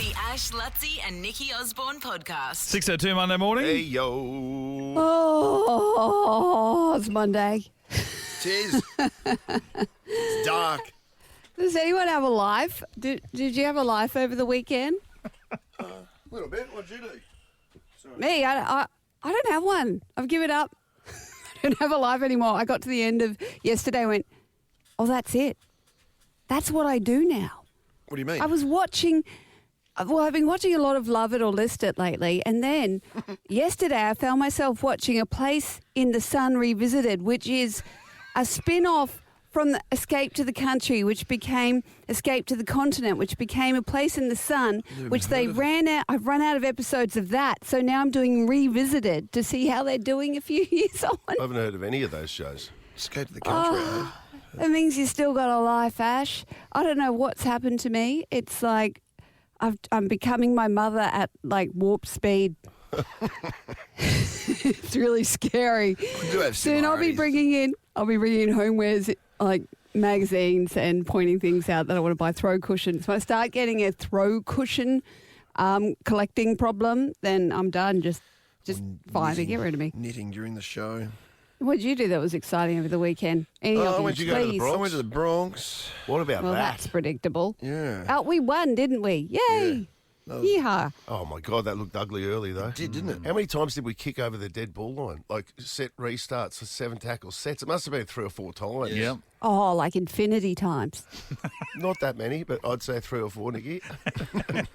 The Ash, Luttsy and Nikki Osborne podcast. 6:02 Monday morning. Hey, yo. Oh, it's Monday. Tis. It's dark. Does anyone have a life? Did you have a life over the weekend? A little bit. What'd you do? Sorry. Me, I don't have one. I've given up. I don't have a life anymore. I got to the end of yesterday and went, oh, that's it. That's what I do now. What do you mean? I was watching... Well, I've been watching a lot of Love It or List It lately, and then yesterday I found myself watching A Place in the Sun Revisited, which is a spin-off from the Escape to the Country, which became Escape to the Continent, which became A Place in the Sun, which they ran out. I've run out of episodes of that, so now I'm doing Revisited to see how they're doing a few years on. I haven't heard of any of those shows. Escape to the Country, eh? It means you still got a life, Ash. I don't know what's happened to me. It's like... I'm becoming my mother at like warp speed. It's really scary. We do have Soon I'll be bringing in homewares like magazines and pointing things out that I want to buy throw cushions. When I start getting a throw cushion collecting problem, then I'm done. Just fine to get rid of me. Knitting during the show. What did you do that was exciting over the weekend? Any I of you, went to go to the please? Bronx. I went to the Bronx. What about Well, that? that's predictable. Yeah. Oh, we won, didn't we? Yay! Yeehaw. Oh, my God, that looked ugly early, though. It did, didn't it? How many times did we kick over the dead ball line? Like, set restarts, 7 tackle sets. It must have been 3 or 4 times. Yeah. Oh, like infinity times. Not that many, but I'd say 3 or 4, Nikki.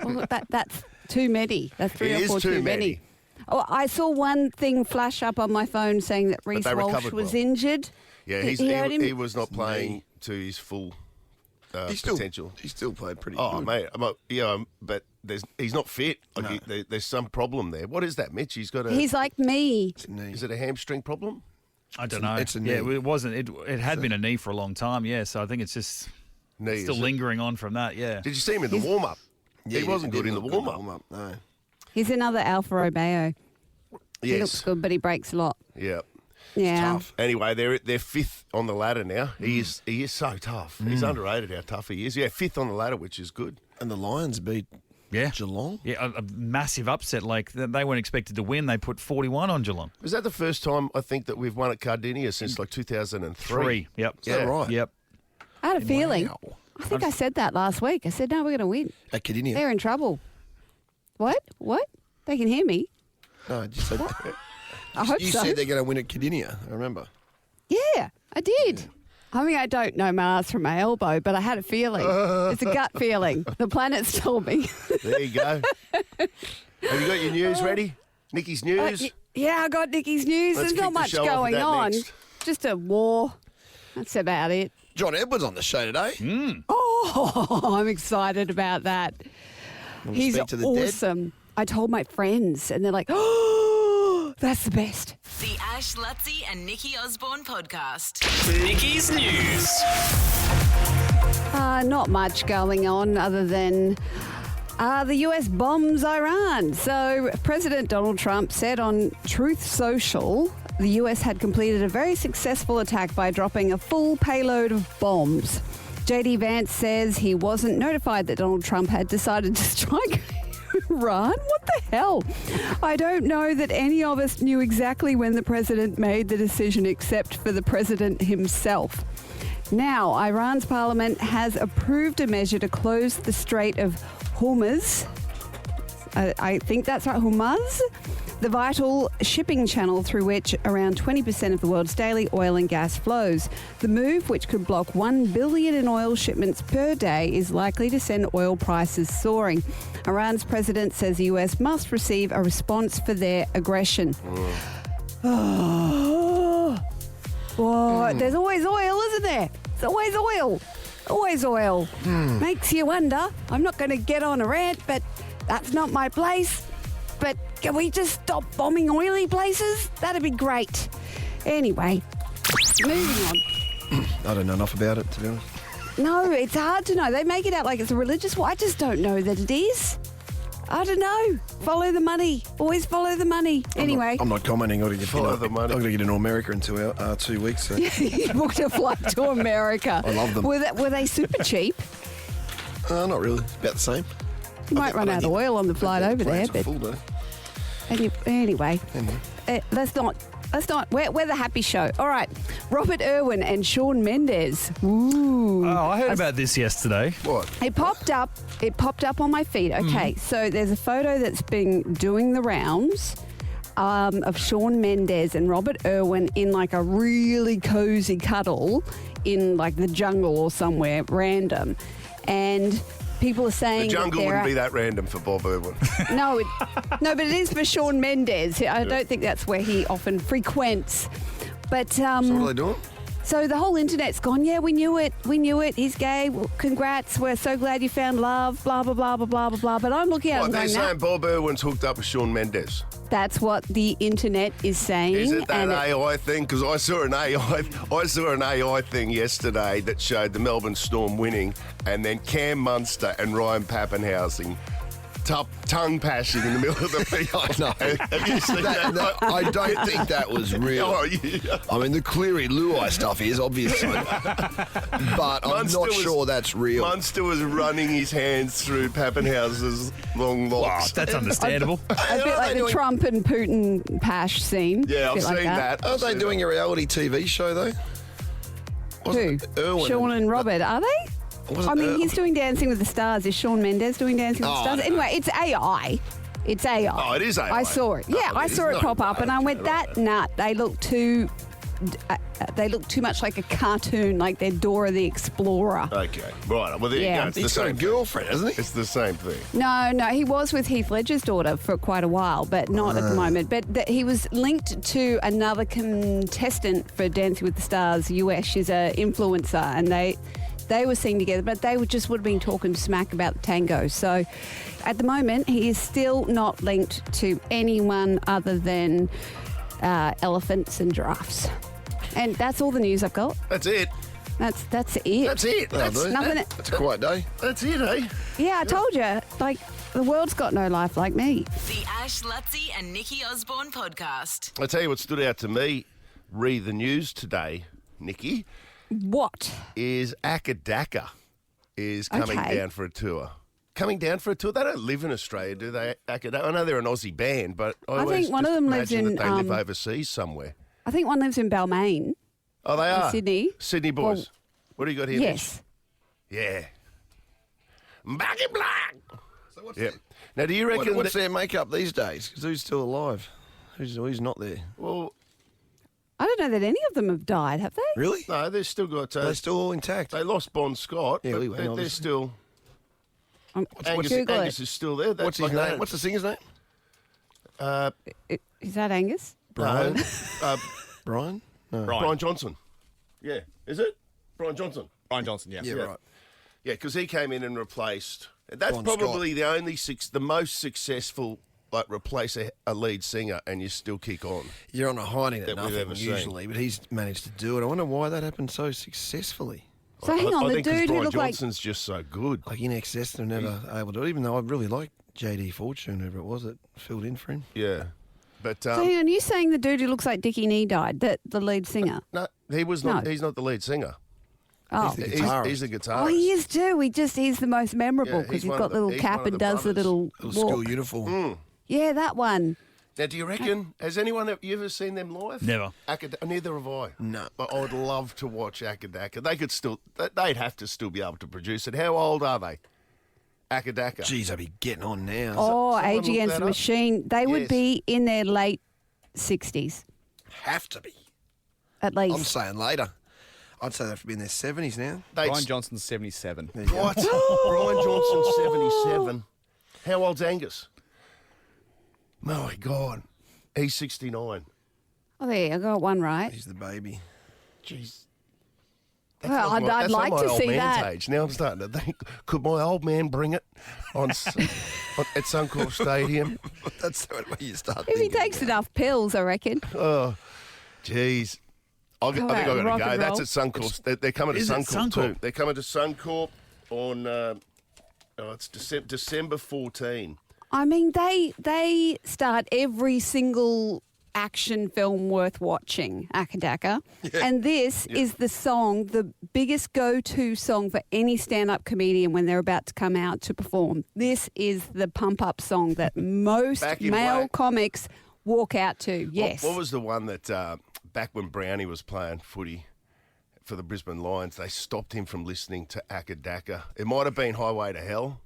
Well, that's too many. That's 3 It or is 4 too too many. many. Oh, I saw one thing flash up on my phone saying that Reece they Walsh recovered was well. injured. Yeah, he was not playing to his full potential. He still played pretty Oh, good. mate, but he's not fit. Like there's some problem there. What is that, Mitch? He's got a... He's like me. It's a knee. Is it a hamstring problem? I don't know. it's a knee. Yeah, it wasn't. It had been a knee for a long time. Yeah, so I think it's just Knee, still is it? lingering on from that. Yeah. Did you see him in the warm-up? Yeah, he wasn't good in the didn't look warm-up. No. He's another Alfa Romeo. He looks Yes. good, but he breaks a lot. Yeah. Yeah. Tough. Anyway, they're fifth on the ladder now. He is so tough. He's underrated how tough he is. Yeah, fifth on the ladder, which is good. And the Lions beat Yeah. Geelong. Yeah, a massive upset. Like, they weren't expected to win. They put 41 on Geelong. Was that the first time I think that we've won at Cardinia since like 2003? Yep. Is that right? Yep. I had a feeling. Wow. I think I said that last week. I said, no, we're going to win. At Cardinia. They're in trouble. What? They can hear me. No, you said, I hope you so. said they're going to win at Cardinia, I remember. Yeah, I did. I mean, I don't know my ass from my elbow, but I had a feeling. It's a gut feeling. The planets told me. There you go. Have you got your news ready? Nikki's news? Yeah, I got Nikki's news. Let's There's not kick the much show off with going that on. next. Just a war. That's about it. John Edwards on the show today. Oh, I'm excited about that. Want to He's speak to the dead? awesome. I told my friends, and they're like, oh, that's the best. The Ash, Luttsy and Nikki Osborne podcast. Nikki's News. Not much going on other than the US bombs Iran. So President Donald Trump said on Truth Social the US had completed a very successful attack by dropping a full payload of bombs. JD Vance says he wasn't notified that Donald Trump had decided to strike Iran? What the hell? I don't know that any of us knew exactly when the president made the decision except for the president himself. Now, Iran's parliament has approved a measure to close the Strait of Hormuz. I think that's right, Hormuz, the vital shipping channel through which around 20% of the world's daily oil and gas flows. The move, which could block 1 billion in oil shipments per day, is likely to send oil prices soaring. Iran's president says the US must receive a response for their aggression. Oh, there's always oil, isn't there? There's always oil. Always oil. Makes you wonder. I'm not going to get on a rant, but that's not my place. But can we just stop bombing oily places? That'd be great. Anyway, moving on. I don't know enough about it, to be honest. No, it's hard to know. They make it out like it's a religious war. I just don't know that it is. I don't know. Follow the money. Always follow the money. Anyway. I'm not commenting. I've got to get Follow the money. I've got to get into America in 2 weeks. So. You booked a flight to America. I love them. Were they super cheap? Not really. About the same. You might run out of oil on the flight over there, Planes are but full, though. anyway, let's not. We're the happy show. All right, Robert Irwin and Shawn Mendes. Ooh. Oh, I heard about this yesterday. What? It popped up on my feed. Okay, so there's a photo that's been doing the rounds of Shawn Mendes and Robert Irwin in like a really cozy cuddle in like the jungle or somewhere random, and people are saying The jungle that wouldn't be that random for Bob Irwin. no, but it is for Shawn Mendes. I don't think that's where he often frequents. But So what are they doing? so the whole internet's gone, yeah, we knew it, he's gay, well, congrats, we're so glad you found love, blah, blah, blah, blah, blah, blah, blah. But I'm looking at it What, and they're going, saying Bob Irwin's hooked up with Shawn Mendes. that's what the internet is saying. Is it that and AI thing? Because I saw an AI thing yesterday that showed the Melbourne Storm winning, and then Cam Munster and Ryan Pappenhausen tongue pashing in the middle of the field. No. Have you seen that? No, I don't think that was real. Oh, yeah. I mean, the Cleary Luai stuff is, obviously. But I'm Munster not was- sure that's real. Munster was running his hands through Pappenhausen's long Wow, locks. that's understandable. a bit like the Trump and Putin pash scene. Yeah, A I've bit like seen that. Aren't they doing a reality TV show, though? Who? Wasn't it Irwin Shawn and Robert, are they? wasn't I mean, Ir- he's doing Dancing with the Stars. Is Shawn Mendes doing Dancing with the Oh, Stars? I don't Anyway, it's AI. It's AI. Oh, it is AI. I saw it. Yeah, Oh, I it saw is it not pop up, and I went, right. "That nut. They look too. They look too much like a cartoon, like they're Dora the Explorer." Okay, right. Well, there Yeah. you go. It's the He's got a same. girlfriend, hasn't he? It's the same thing. No, he was with Heath Ledger's daughter for quite a while, but not at the moment. But he was linked to another contestant for Dancing with the Stars US. She's an influencer, and they were seen together, but they would have been talking smack about the tango. So at the moment, he is still not linked to anyone other than elephants and giraffes. And that's all the news I've got. That's it. That's it. That's it. That's, nothing. That's a quiet day. that's it, eh? Yeah, I told you. Like, the world's got no life like me. The Ash, Luttsy and Nikki Osborne podcast. I tell you what stood out to me, read the news today, Nikki, What? is Akadaka is coming Okay. down for a tour. Coming down for a tour? They don't live in Australia, do they, Akadaka? I know they're an Aussie band, but I always think one just of them lives imagine in, that they live um, overseas somewhere. I think one lives in Balmain. Oh, they are? Sydney. Sydney boys. Well, what do you got here, Yes. Mitch? Yeah. Back in black. So what's, Yeah. Now, do you reckon what's that... their makeup these days? Because who's still alive? Who's not there? Well, I don't know that any of them have died, have they? Really? no, they've still got... They're still all intact. they lost Bon Scott, Yeah, but we went, they're obviously. still... Angus, Google Angus it. is still there. That's What's his like name? What's the singer's name? Is that Angus? Brian. uh, Brian? No. Brian Johnson. Yeah. Is it? Brian Johnson. Brian Johnson, yeah. Yeah, right. Yeah, because he came in and replaced... That's Bon probably the only... the most successful, like, replace a lead singer and you still kick on. You're on a hiding at That we've nothing ever seen. usually, but he's managed to do it. I wonder why that happened so successfully. So hang on, I the think 'cause dude who Brian looked like... Johnson's just so good. Like in excess, they're never able to do it, even though I really like JD Fortune, whoever it was that filled in for him. Yeah. But, So hang on, you saying the dude who looks like Dickie Nee died, the lead singer? no, he was not... No. He's not the lead singer. Oh. the He's guitarist. the guitarist. Oh, he is too. He's the most memorable Yeah, because he's he's one got of the little he's cap one of and the does the brothers. little Little walk. school uniform. Yeah, that one. Now, do you reckon... Has anyone... You ever seen them live? Never. Neither have I. No. But I would love to watch Akadaka. They could still... They'd have to still be able to produce it. How old are they? Akadaka. Geez, I'd be getting on now. Oh, someone Age look Against that the up? Machine. They would Yes. be in their late 60s, Have to be. at least. I'm saying later. I'd say they have to be in their 70s now. They'd Brian Johnson's 77. There you go. What? Brian Johnson's 77. How old's Angus? My God. He's 69. Oh, there, I got one right. He's the baby. Jeez. Well, I'd that's like my to old see man's that. age. Now I'm starting to think, could my old man bring it at Suncorp Stadium? That's the way you start If he thinking takes now. enough pills, I reckon. Oh, jeez. I think right, I've got to rock go. and That's roll. at Suncorp. They're coming to Is it Suncorp too. Suncorp? They're coming to Suncorp on, it's December 14. I mean, they start every single action film worth watching, Akadaka. And this is the song, the biggest go-to song for any stand-up comedian when they're about to come out to perform. This is the pump-up song that most male comics walk out to. Yes. What was the one that back when Brownie was playing footy for the Brisbane Lions, they stopped him from listening to Akadaka? It might have been Highway to Hell.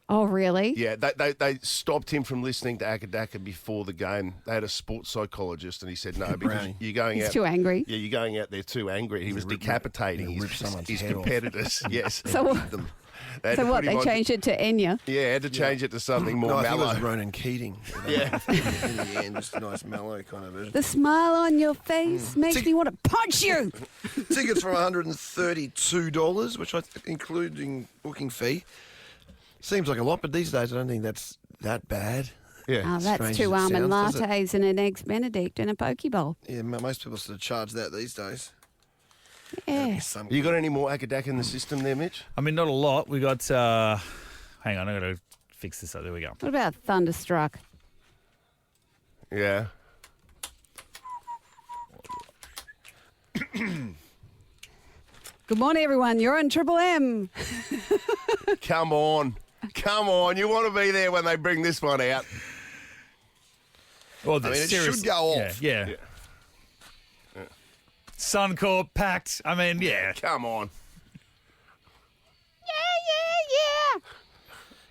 Oh, really? Yeah, they stopped him from listening to Akadaka before the game. They had a sports psychologist, and he said, no, because you're going out... He's too angry. Yeah, you're going out there too angry. He was decapitating his competitors. Yes. So what, they changed it to Enya? Yeah, had to change it to something more mellow. I think it was Ronan Keating. Yeah. In the end, just a nice mellow kind of version. The smile on your face makes me want to punch you. Tickets for $132, which including booking fee. Seems like a lot, but these days I don't think that's that bad. Yeah. Oh, that's Strange two as it almond sounds, does it? lattes and an eggs Benedict and a poke bowl. Yeah, most people sort of charge that these days. Yeah. You got any more Akadaka in the system there, Mitch? I mean, not a lot. We got. Hang on, I got to fix this up. There we go. What about Thunderstruck? Yeah. Good morning, everyone. You're on Triple M. Come on. Come on. You want to be there when they bring this one out. Well, I mean, it should go off. Yeah. Suncorp packed. I mean, yeah. Come on. Yeah.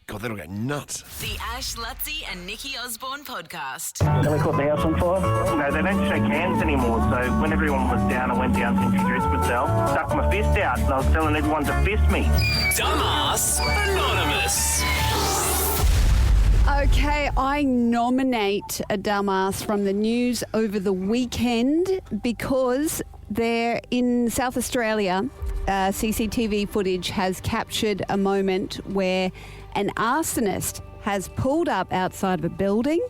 God, that'll go nuts. The Ash, Luttsy and Nikki Osborne podcast. Then we caught the house on fire. No, they don't shake hands anymore, so when everyone was down, I went down to introduce myself, stuck my fist out, and I was telling everyone to fist me. Dumbass Anonymous. Okay, I nominate a dumbass from the news over the weekend because they're in South Australia. CCTV footage has captured a moment where an arsonist has pulled up outside of a building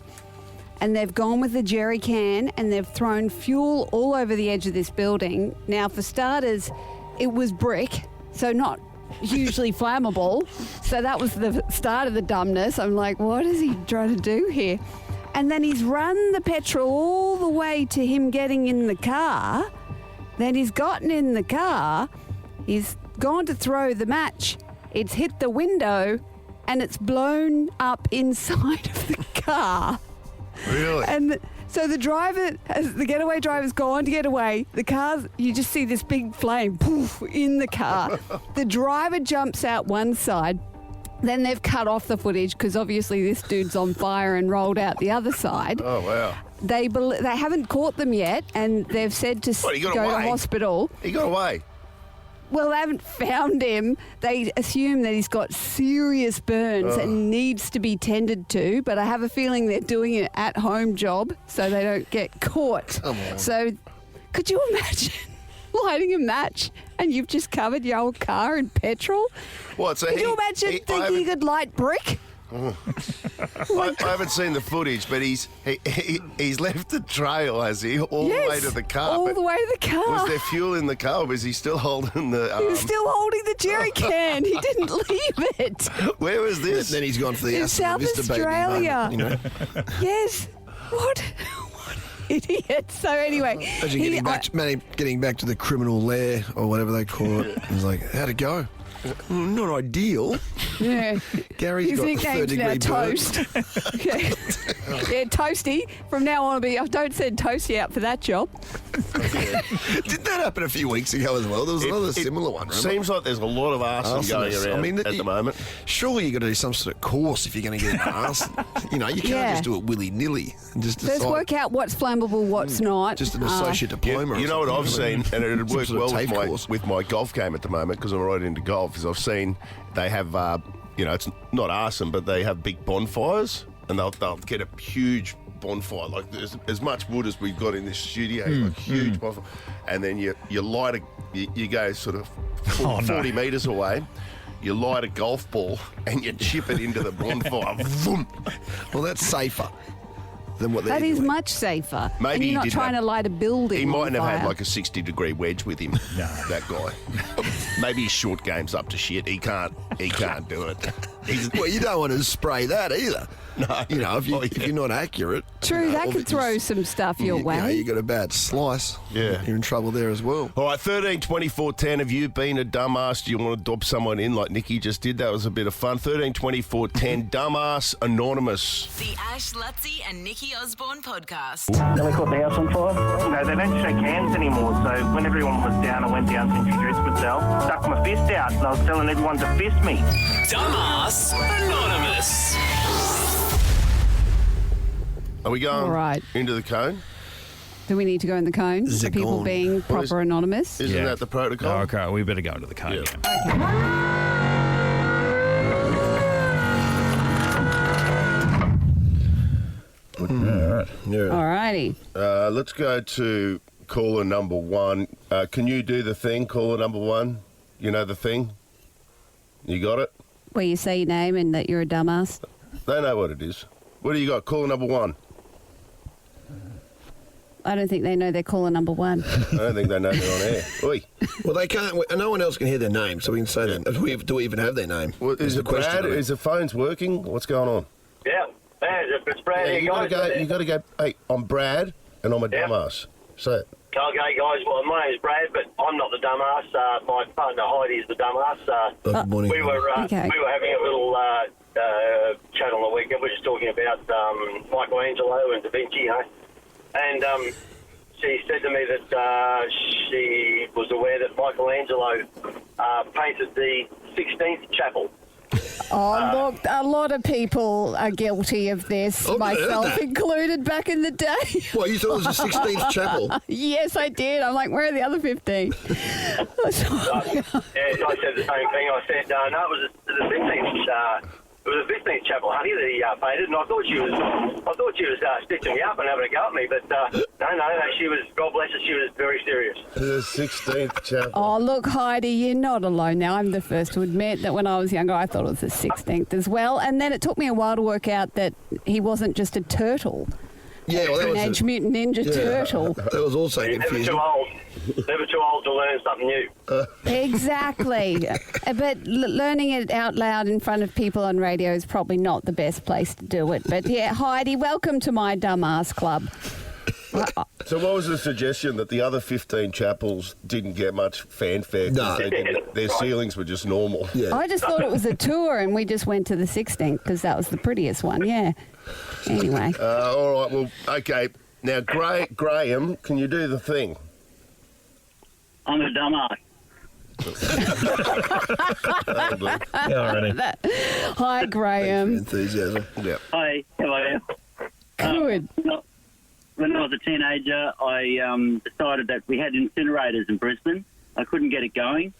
and they've gone with a jerry can and they've thrown fuel all over the edge of this building. Now, for starters, it was brick, so not hugely flammable. So that was the start of the dumbness. I'm like, what is he trying to do here? And then he's run the petrol all the way to him getting in the car. Then he's gotten in the car. He's gone to throw the match. It's hit the window and it's blown up inside of the car. Really? And so the getaway driver's gone to get away. The car, you just see this big flame poof in the car. The driver jumps out one side. Then they've cut off the footage because obviously this dude's on fire and rolled out the other side. Oh, wow. They haven't caught them yet, and they've said to What, he got go away? to hospital. He got away. Well, they haven't found him. They assume that he's got serious burns and needs to be tended to, but I have a feeling they're doing an at-home job so they don't get caught. Come on. So could you imagine lighting a match and you've just covered your old car in petrol? What? So Could you imagine thinking you could light brick? I haven't seen the footage, but he's left the trail, has he? All the way to the car. all But the way to the car. was there fuel in the car, or was he still holding the... He was still holding the jerry can. He didn't leave it. Where was this? Then he's gone for the In Aston South Vista baby. Australia. You know? Yes. What idiot. So anyway. Imagine getting back to the criminal lair or whatever they call it. He's like, how'd it go? Not ideal. Yeah. Gary's His got nickname's now third-degree burn. Toast. Yeah, Toasty. From now on, I don't send Toasty out for that job. Didn't that happen a few weeks ago as well? There was another similar one. Remember? Seems like there's a lot of arson going around at the moment. Surely you've got to do some sort of course if you're going to get an arson. You know, you can't just do it willy-nilly and just decide. Let's work out what's flammable, what's not. Just an associate diploma. You know what I've seen, and it'd work Some sort of well TAFE course. with my golf game at the moment because I'm right into golf. Is I've seen they have, it's not arson, but they have big bonfires, and they'll get a huge bonfire, like there's as much wood as we've got in this studio, like huge bonfire, and then you light you go sort of 40 metres away. You light a golf ball and you chip it into the bonfire. Vroom. Well, that's safer than what they're That is doing. much safer. Maybe and he you're not didn't trying have- to light a building. He on mightn't have fire. had like a 60-degree wedge with him, that guy. Maybe his short game's up to shit. He can't do it. Well, you don't want to spray that either. You know, if you're not accurate. True, that could throw some stuff your way. Yeah, you got a bad slice. Yeah. You're in trouble there as well. All right, 13 24 10. Have you been a dumbass? Do you want to dob someone in like Nikki just did? That was a bit of fun. 13 24 10. Dumbass Anonymous. The Ash, Luttsy and Nikki Osborne podcast. Then we caught the house on fire. No, they don't shake hands anymore, so when everyone was down, I went down to introduce myself, stuck my fist out, and I was telling everyone to fist me. Dumbass Anonymous. Are we going All right. into the cone? Do we need to go in the cone for people gone? being proper anonymous? Isn't that the protocol? Oh, okay, we better go into the cone. Yeah. Yeah. All righty. Let's go to caller number one. Can you do the thing, caller number one? You know the thing? You got it? Where you say your name and that you're a dumbass. They know what it is. What do you got? Caller number one. I don't think they know they're caller number one. I don't think they know they're on air. Oi. Well, they can't. No one else can hear their name, so we can say that. Do we even have their name? Well, is it Brad? Is the phones working? What's going on? Yeah, it's Brad here, you guys. gotta go. Hey, I'm Brad, and I'm a Yeah. dumbass. Say it. Okay, guys. Well, my name's Brad, but I'm not the dumbass. My partner Heidi is the dumbass. Good morning. We were Okay. having a little chat on the weekend. We were just talking about Michelangelo and Da Vinci, you know. And she said to me that she was aware that Michelangelo painted the 16th chapel. Oh, look, a lot of people are guilty of this, Oh, myself that. included, back in the day. Well, you thought it was the 16th chapel. Yes, I did. I'm like, where are the other 15? Yeah, I said the same thing. I said, no, it was the 15th. It was the 15th chapel, honey, that he painted, and I thought she was stitching me up and having a go at me, but no, she was. God bless her, she was very serious. The 16th chapel. Oh, look, Heidi, you're not alone now. I'm the first to admit that when I was younger, I thought it was the 16th as well. And then it took me a while to work out that he wasn't just a turtle. Yeah, well, that was Teenage Mutant Ninja Turtle. That was also Never confusing. too old. Never too old to learn something new. Exactly. But learning it out loud in front of people on radio is probably not the best place to do it. But yeah, Heidi, welcome to my dumbass club. So what was the suggestion, that the other 15 chapels didn't get much fanfare? 'Cause No. their ceilings were just normal. Yeah. I just thought it was a tour and we just went to the 16th because that was the prettiest one, yeah. Anyway. All right, well, okay. Now, Graham, can you do the thing? I'm a dumbass. Hi, Graham. Enthusiasm. Yeah. Hi, how are you? Good. When I was a teenager, I decided that we had incinerators in Brisbane. I couldn't get it going,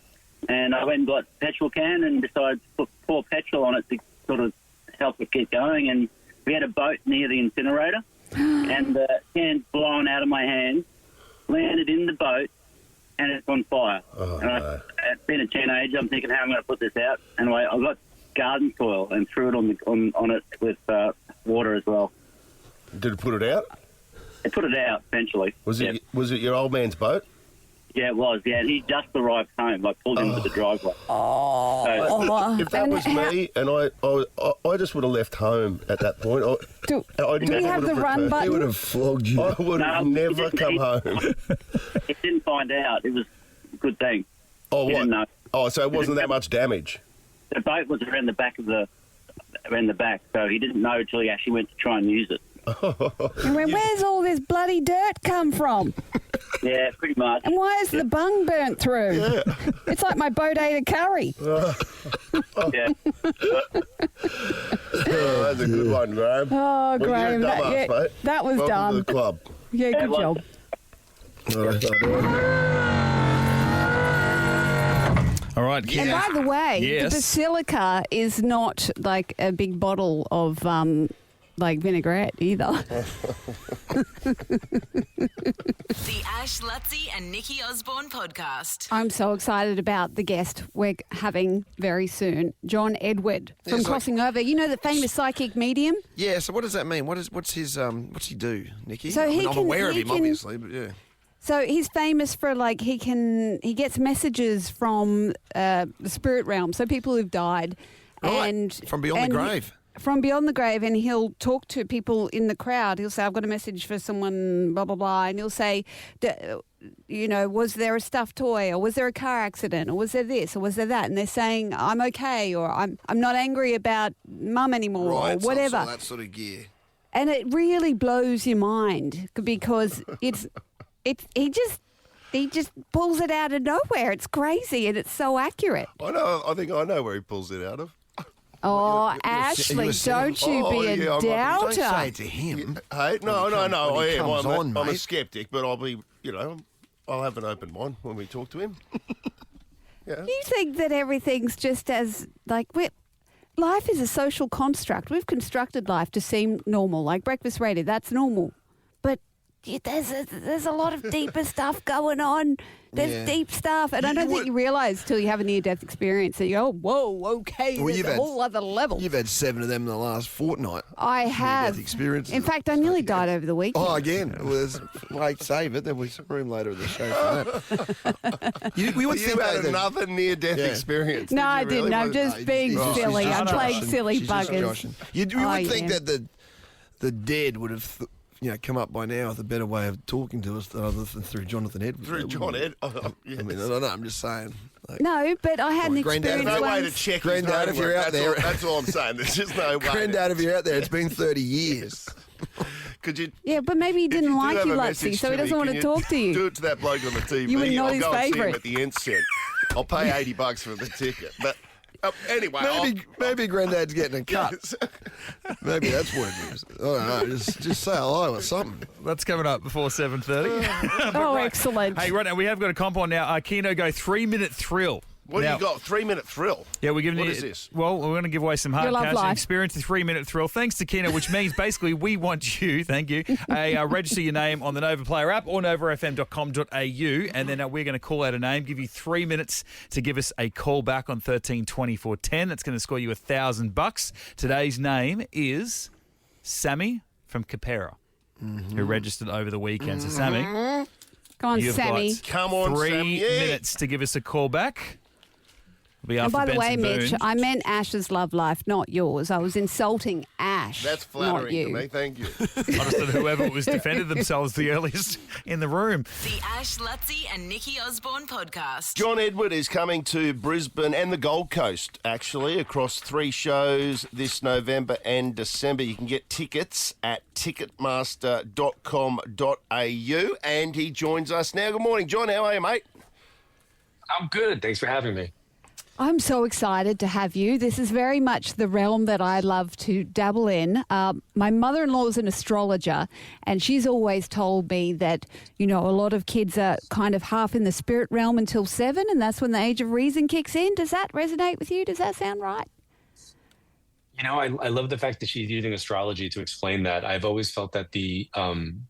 and I went and got a petrol can and decided to pour petrol on it to sort of help it get going. And we had a boat near the incinerator, and the can's blown out of my hand, landed in the boat, and it's on fire. Oh, and no. being a teenager, I'm thinking, how am I going to put this out? Anyway, I got garden soil and threw it on it with water as well. Did it put it out? It put it out eventually. Was it your old man's boat? Yeah, it was. Yeah, and he just arrived home. I pulled him to the driveway. Oh, If that and was me, and I just would have left home at that point. do we have the run He would button? have flogged you. I would have No, never he come didn't. home. He didn't find out. It was a good thing. Oh, He what? didn't know. Oh, so it wasn't that much damage. The boat was around the back so he didn't know until he actually went to try and use it. And where's all this bloody dirt come from? Yeah, pretty much. And why is the bung burnt through? It's like my boat ate a curry. Yeah. Oh, that's a good one, Graham. Oh, Well, you're a Graham, dumbass, mate. that was Welcome dumb. to the club. Yeah, good well- job. All right, And by the way, Yes. the Basilica is not like a big bottle of like vinaigrette either. The Ash, Luttsy and Nikki Osborne podcast. I'm so excited about the guest we're having very soon, John Edward from Yes, Crossing Over. You know the famous psychic medium? Yeah, so what does that mean? What's he do, Nikki? So he I'm can- aware of he him, can- obviously, but yeah. So he's famous for like he gets messages from the spirit realm, so people who've died, Right, and from beyond the grave. from beyond the grave, and he'll talk to people in the crowd. He'll say, I've got a message for someone, blah, blah, blah. And he'll say, was there a stuffed toy, or was there a car accident, or was there this, or was there that? And they're saying, I'm okay, or I'm not angry about mum anymore, or whatever. Right, that sort of gear. And it really blows your mind because he just pulls it out of nowhere. It's crazy, and it's so accurate. I know. I think I know where he pulls it out of. Oh, Ashley, don't you be a Don't doubter. say it to him. Hey, no. I am. I'm a mate. skeptic, but I'll be. I'll have an open mind when we talk to him. Yeah. You think that everything's just as life is a social construct. We've constructed life to seem normal, like breakfast radio. That's normal, but there's a lot of deeper stuff going on. There's deep stuff, and I don't think you realise till you have a near-death experience that you go, whoa, okay, there's a whole other level. You've had 7 of them in the last fortnight. I have. Near-death experiences. In fact, I nearly died over the weekend. Oh, again. Well, save it. There'll be some room later in the show for that. you would think had another near-death experience. No, I really? didn't. I'm just being silly. I'm playing silly buggers. You would think that the dead would have... come up by now with a better way of talking to us other than through Jonathan Edwards. Through John Ed. Yes. I mean, I don't know. I'm just saying. No, but I had an Granddad, experience No way to once. check. Granddad, if you're out there, that's all I'm saying. There's just no way. Granddad, if you're out there, it's been 30 years. Could you? Yeah, but maybe he didn't like you, Luttsy, Luttsy, so he doesn't want to talk to you. Do it to that bloke on the TV. You were not his I'll go and see favourite. him at the Ensign. I'll pay $80 for the ticket. But anyway, Maybe Granddad's getting a cut. Maybe that's what it is. I don't know. Just say hello or something. That's coming up before 7:30. Oh, excellent. Hey, right now, we have got a comp on now. Keno Go 3-minute thrill. What Now- do you got? 3-minute thrill. Yeah, we're giving What you. is this? Well, we're going to give away some hard Your love cash and life. experience the 3-minute thrill. Thanks to Keno, which means basically we want you, thank you, register your name on the Nova Player app or novafm.com.au, and then we're going to call out a name, give you 3 minutes to give us a call back on 13 24 10. That's going to score you $1,000. Today's name is Sammy from Capera, who registered over the weekend. So, Sammy, Come on, you've Sammy. got Come on, 3 Sam. Yeah. minutes to give us a call back. It'll be And after by the way, Benson Mitch, Boone. I meant Ash's love life, not yours. I was insulting Ash, That's not flattering you. to me. Thank you. Understood whoever was defended themselves the earliest in the room. The Ash, Luttsy and Nikki Osborne podcast. John Edward is coming to Brisbane and the Gold Coast, actually, across 3 shows this November and December. You can get tickets at ticketmaster.com.au, and he joins us now. Good morning, John. How are you, mate? I'm good. Thanks for having me. I'm so excited to have you. This is very much the realm that I love to dabble in. My mother-in-law is an astrologer, and she's always told me that, a lot of kids are kind of half in the spirit realm until 7, and that's when the age of reason kicks in. Does that resonate with you? Does that sound right? I love the fact that she's using astrology to explain that. I've always felt that the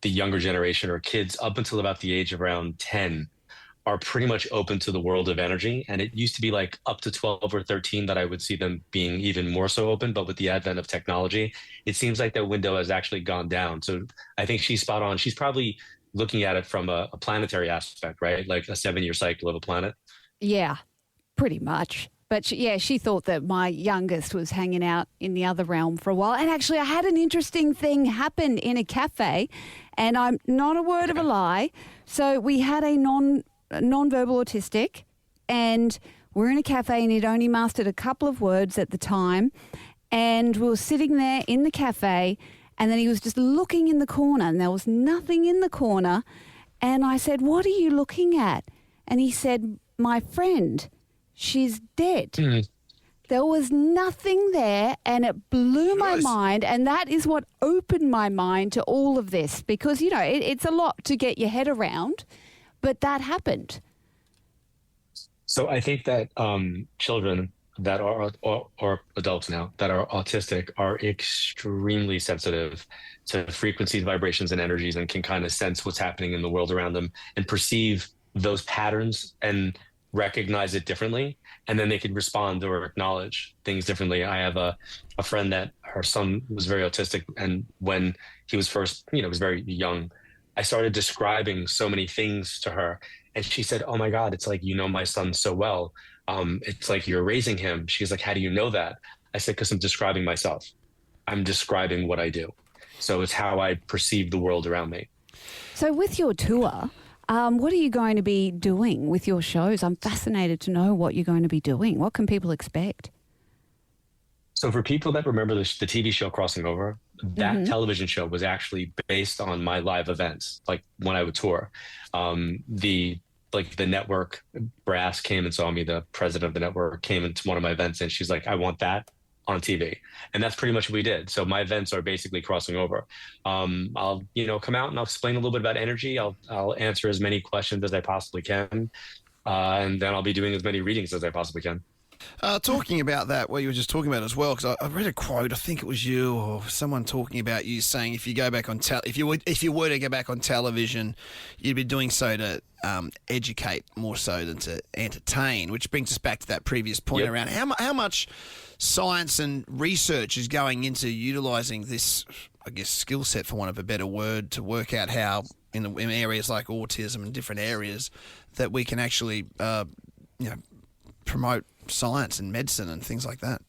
younger generation or kids up until about the age of around 10 are pretty much open to the world of energy. And it used to be like up to 12 or 13 that I would see them being even more so open. But with the advent of technology, it seems like that window has actually gone down. So I think she's spot on. She's probably looking at it from a planetary aspect, right? Like a 7-year cycle of a planet. Yeah, pretty much. But she thought that my youngest was hanging out in the other realm for a while. And actually, I had an interesting thing happen in a cafe, and I'm not a word of a lie. So we had a non-verbal autistic, and we're in a cafe, and he'd only mastered a couple of words at the time. And we were sitting there in the cafe, and then he was just looking in the corner, and there was nothing in the corner. And I said, "What are you looking at?" And he said, "My friend. She's dead." There was nothing there, and it blew my mind, and that is what opened my mind to all of this because, it's a lot to get your head around, but that happened. So I think that children that are or adults now that are autistic are extremely sensitive to frequencies, vibrations, and energies, and can kind of sense what's happening in the world around them and perceive those patterns and recognize it differently, and then they could respond or acknowledge things differently. I have a friend that her son was very autistic, and when he was first, was very young, I started describing so many things to her, and she said, "Oh my God, it's like my son so well. It's like you're raising him." She's like, "How do you know that?" I said, "Because I'm describing myself." I'm describing what I do. So it's how I perceive the world around me. So with your tour, what are you going to be doing with your shows? I'm fascinated to know what you're going to be doing. What can people expect? So for people that remember the TV show Crossing Over, that television show was actually based on my live events, like when I would tour. The network brass came and saw me. The president of the network came into one of my events, and she's like, "I want that on TV," and that's pretty much what we did. So my events are basically crossing over. I'll come out and I'll explain a little bit about energy. I'll answer as many questions as I possibly can, and then I'll be doing as many readings as I possibly can. Talking about that, what you were just talking about as well, because I read a quote. I think it was you or someone talking about you saying if you go back on if you were to go back on television, you'd be doing so to educate more so than to entertain. Which brings us back to that previous point around how much science and research is going into utilising this, I guess, skill set, for want of a better word, to work out how in areas like autism and different areas that we can actually promote science and medicine and things like that.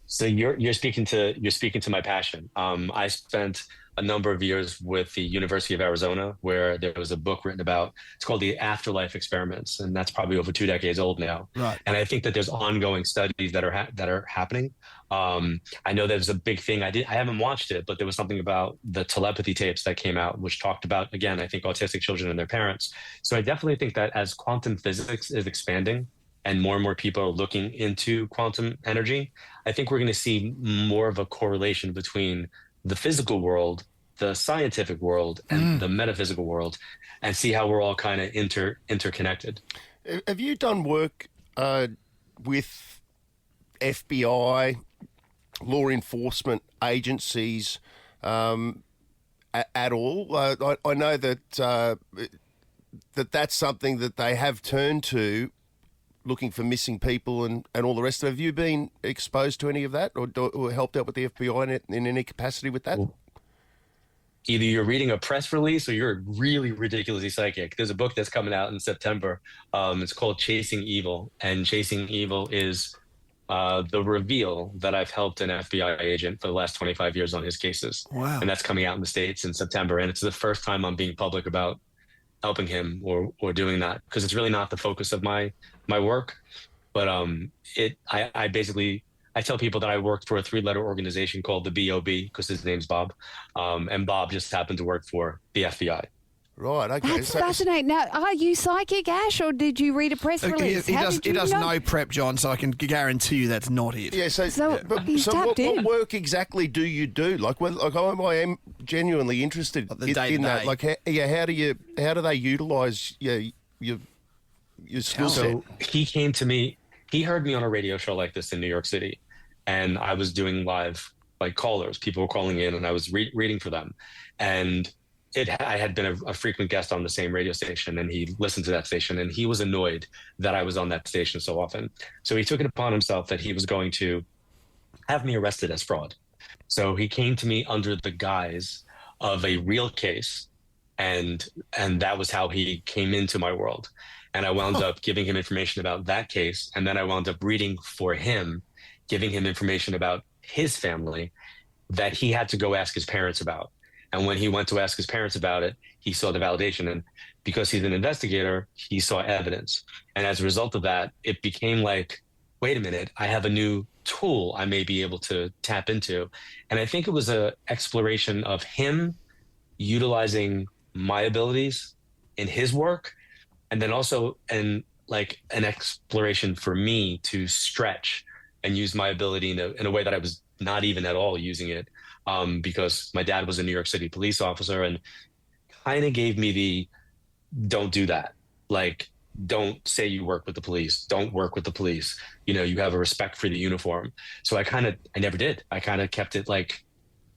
So you're speaking to my passion. I spent a number of years with the University of Arizona, where there was a book written about. It's called the Afterlife Experiments, and that's probably over 2 decades old now. Right. And I think that there's ongoing studies that are happening. I know there's a big thing. I haven't watched it, but there was something about the telepathy tapes that came out, which talked about, again, I think autistic children and their parents. So I definitely think that as quantum physics is expanding, and more people are looking into quantum energy, I think we're going to see more of a correlation between the physical world, the scientific world, and the metaphysical world, and see how we're all kind of interconnected. Have you done work with FBI, law enforcement agencies at all? I know that that's something that they have turned to, looking for missing people and all the rest of it. Have you been exposed to any of that or helped out with the FBI in any capacity with that? Either you're reading a press release or you're really ridiculously psychic. There's a book that's coming out in September. It's called Chasing Evil. And Chasing Evil is the reveal that I've helped an FBI agent for the last 25 years on his cases. Wow. And that's coming out in the States in September. And it's the first time I'm being public about helping him or doing that, because it's really not the focus of my work. But I tell people that I worked for a 3-letter organization called the BOB, because his name's Bob, and Bob just happened to work for the FBI. Right, okay. That's fascinating. Now, are you psychic, Ash, or did you read a press release? He does no prep, John, so I can guarantee you that's not it. Yeah, so tapped in. what work exactly do you do? Like I am genuinely interested in that. Like, how do they utilise your skill set? So he came to me. He heard me on a radio show like this in New York City, and I was doing live callers. People were calling in, and I was reading for them, and I had been a frequent guest on the same radio station, and he listened to that station, and he was annoyed that I was on that station so often. So he took it upon himself that he was going to have me arrested as fraud. So he came to me under the guise of a real case, and that was how he came into my world. And I wound up giving him information about that case, and then I wound up reading for him, giving him information about his family that he had to go ask his parents about. And when he went to ask his parents about it, he saw the validation. And because he's an investigator, he saw evidence. And as a result of that, it became like, wait a minute, I have a new tool I may be able to tap into. And I think it was an exploration of him utilizing my abilities in his work. And then also an exploration for me to stretch and use my ability in a way that I was not even at all using it. Because my dad was a New York City police officer and kind of gave me the don't do that. Don't say you work with the police. Don't work with the police. You have a respect for the uniform. So I never did. I kind of kept it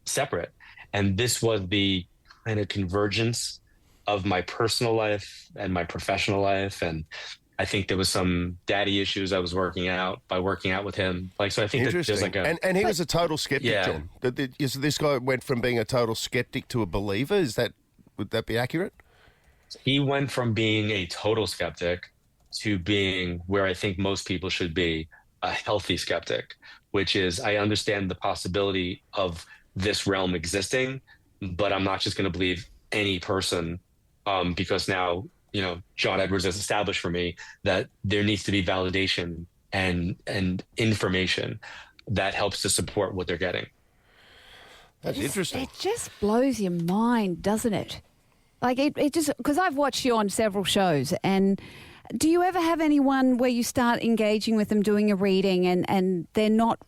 separate. And this was the kind of convergence of my personal life and my professional life. And I think there was some daddy issues I was working out with him. So I think that there's and he was a total skeptic, yeah. John. This guy went from being a total skeptic to a believer. Would that be accurate? He went from being a total skeptic to being where I think most people should be, a healthy skeptic, which is I understand the possibility of this realm existing, but I'm not just going to believe any person because now, John Edwards has established for me that there needs to be validation and information that helps to support what they're getting. That's interesting. It just blows your mind, doesn't it? Like it just, because I've watched you on several shows, and do you ever have anyone where you start engaging with them, doing a reading, and they're not,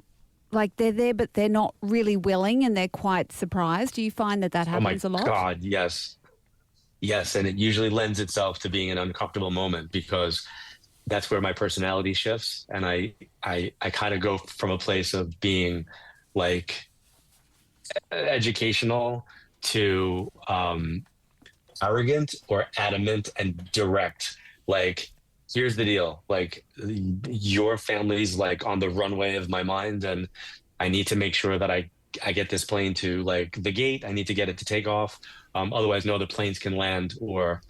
like they're there, but they're not really willing and they're quite surprised? Do you find that happens a lot? Oh my God, yes. Yes, and it usually lends itself to being an uncomfortable moment because that's where my personality shifts. And I kind of go from a place of being like educational to arrogant or adamant and direct. Like, here's the deal. Like, your family's like on the runway of my mind, and I need to make sure that I get this plane to like the gate. I need to get it to take off. Otherwise, no other planes can land or,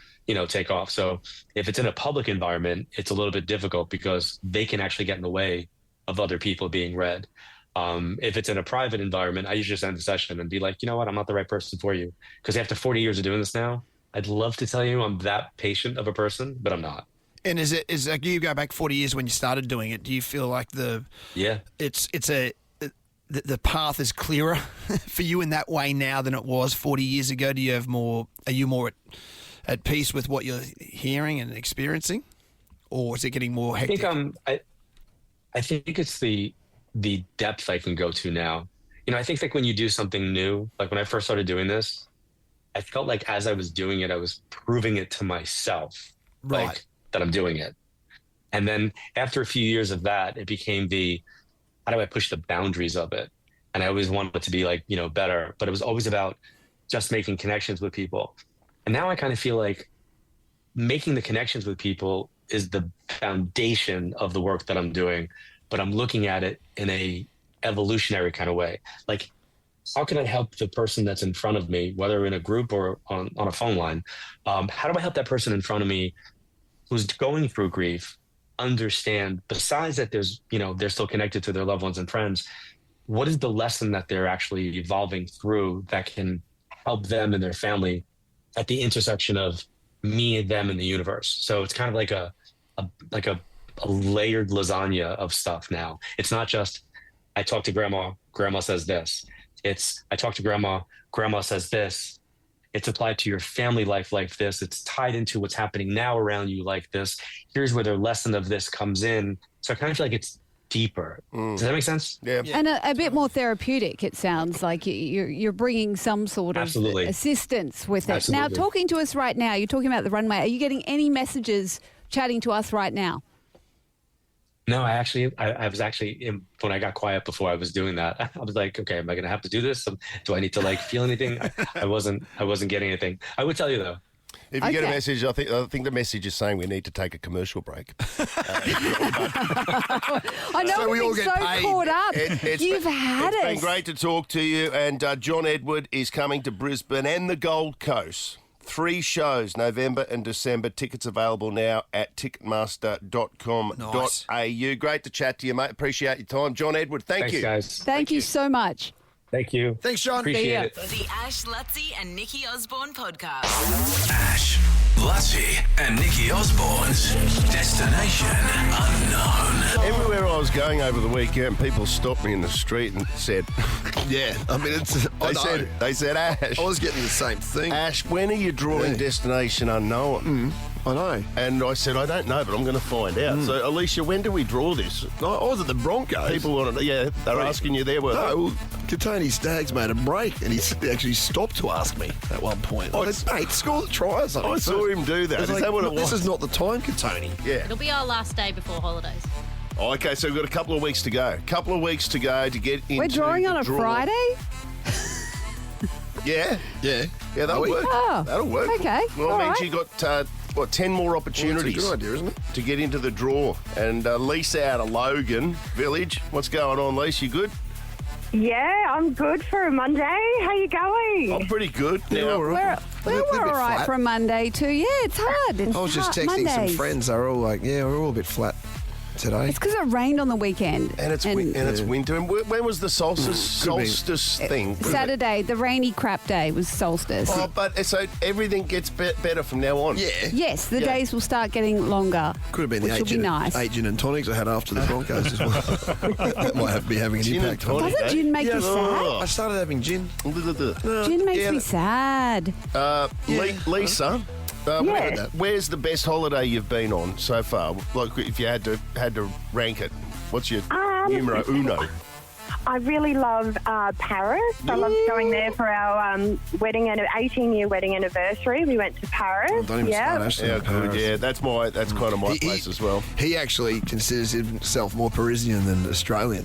take off. So if it's in a public environment, it's a little bit difficult because they can actually get in the way of other people being read. If it's in a private environment, I usually just end the session and be like, you know what, I'm not the right person for you. Because after 40 years of doing this now, I'd love to tell you I'm that patient of a person, but I'm not. And is like you go back 40 years when you started doing it? Do you feel like the path is clearer for you in that way now than it was 40 years ago? Do you have more? Are you more at peace with what you're hearing and experiencing, or is it getting more hectic? I think it's the depth I can go to now. I think like when you do something new, like when I first started doing this, I felt like as I was doing it, I was proving it to myself, right, like that I'm doing it. And then after a few years of that, it became how do I push the boundaries of it? And I always wanted it to be like, better, but it was always about just making connections with people. And now I kind of feel like making the connections with people is the foundation of the work that I'm doing, but I'm looking at it in a evolutionary kind of way. Like, how can I help the person that's in front of me, whether in a group or on a phone line? How do I help that person in front of me who's going through grief understand, besides that they're still connected to their loved ones and friends, what is the lesson that they're actually evolving through that can help them and their family at the intersection of me and them in the universe? So it's kind of like a layered lasagna of stuff now. It's not just I talk to grandma says this. It's I talk to grandma says this. It's applied to your family life like this. It's tied into what's happening now around you like this. Here's where their lesson of this comes in. So I kind of feel like it's deeper. Does that make sense? Yeah. And a bit more therapeutic, it sounds like. You're bringing some sort of assistance with it. Absolutely. Now, talking to us right now, you're talking about the runway. Are you getting any messages chatting to us right now? No, I was actually, when I got quiet before I was doing that, I was like, okay, am I going to have to do this? Do I need to like feel anything? I wasn't getting anything. I would tell you though. If you get a message, I think the message is saying we need to take a commercial break. I know So we all we've been get so paid. caught up. You've had It's it. been great to talk to you. And John Edward is coming to Brisbane and the Gold Coast. 3 shows, November and December. Tickets available now at ticketmaster.com.au. Great to chat to you, mate. Appreciate your time. John Edward, thank you. Thanks, guys. Thank you so much. Thank you. Thanks, John. Appreciate it. The Ash, Luttsy and Nikki Osborne podcast. Ash, Luttsy and Nikki Osborne's Destination Unknown. Everywhere I was going over the weekend, people stopped me in the street and said, Yeah, I mean, they said, Ash. I was getting the same thing. Ash, when are you drawing Destination Unknown? I know. And I said, I don't know, but I'm going to find out. So, Alicia, when do we draw this? I was at the Broncos. People want to, they're asking you there. No, well, Katoni Staggs made a break and he actually stopped to ask me at one point. I said, mate, score the try or something. I saw him do that. Is that what it was? This is not the time, Katoni. Yeah. It'll be our last day before holidays. Oh, okay, so we've got a couple of weeks to go. To get into We're drawing on a Friday? Yeah. Yeah. Yeah, that'll work. Oh, That'll work. okay. Well, All it means right. you got, 10 more opportunities. That's a good idea, isn't it? To get into the draw. And Lisa out of Logan Village. What's going on, Lisa? You good? Yeah, I'm good for a Monday. How you going? I'm pretty good. Now, We're all right for a Monday too. Yeah, it's hard. I was just texting some friends. They're all like, yeah, we're all a bit flat. today. It's because it rained on the weekend. And it's winter. And when was the solstice thing? Saturday, the rainy crap day was solstice. Oh, but so everything gets better from now on. Yeah. Yes, the days will start getting longer. Could have been which the will be nice. 8 gin and tonics I had after the Broncos as well. That might be having an Gin and impact. tonic, Doesn't gin make you sad? I started having gin. Gin makes me sad. Lisa, where's the best holiday you've been on so far? Like, if you had to rank it, what's your numero uno? I really love Paris. I loved going there for our 18-year wedding anniversary. We went to Paris. Don't even start, Ashley. Yeah, good. Yeah, that's kind of my place as well. He actually considers himself more Parisian than Australian.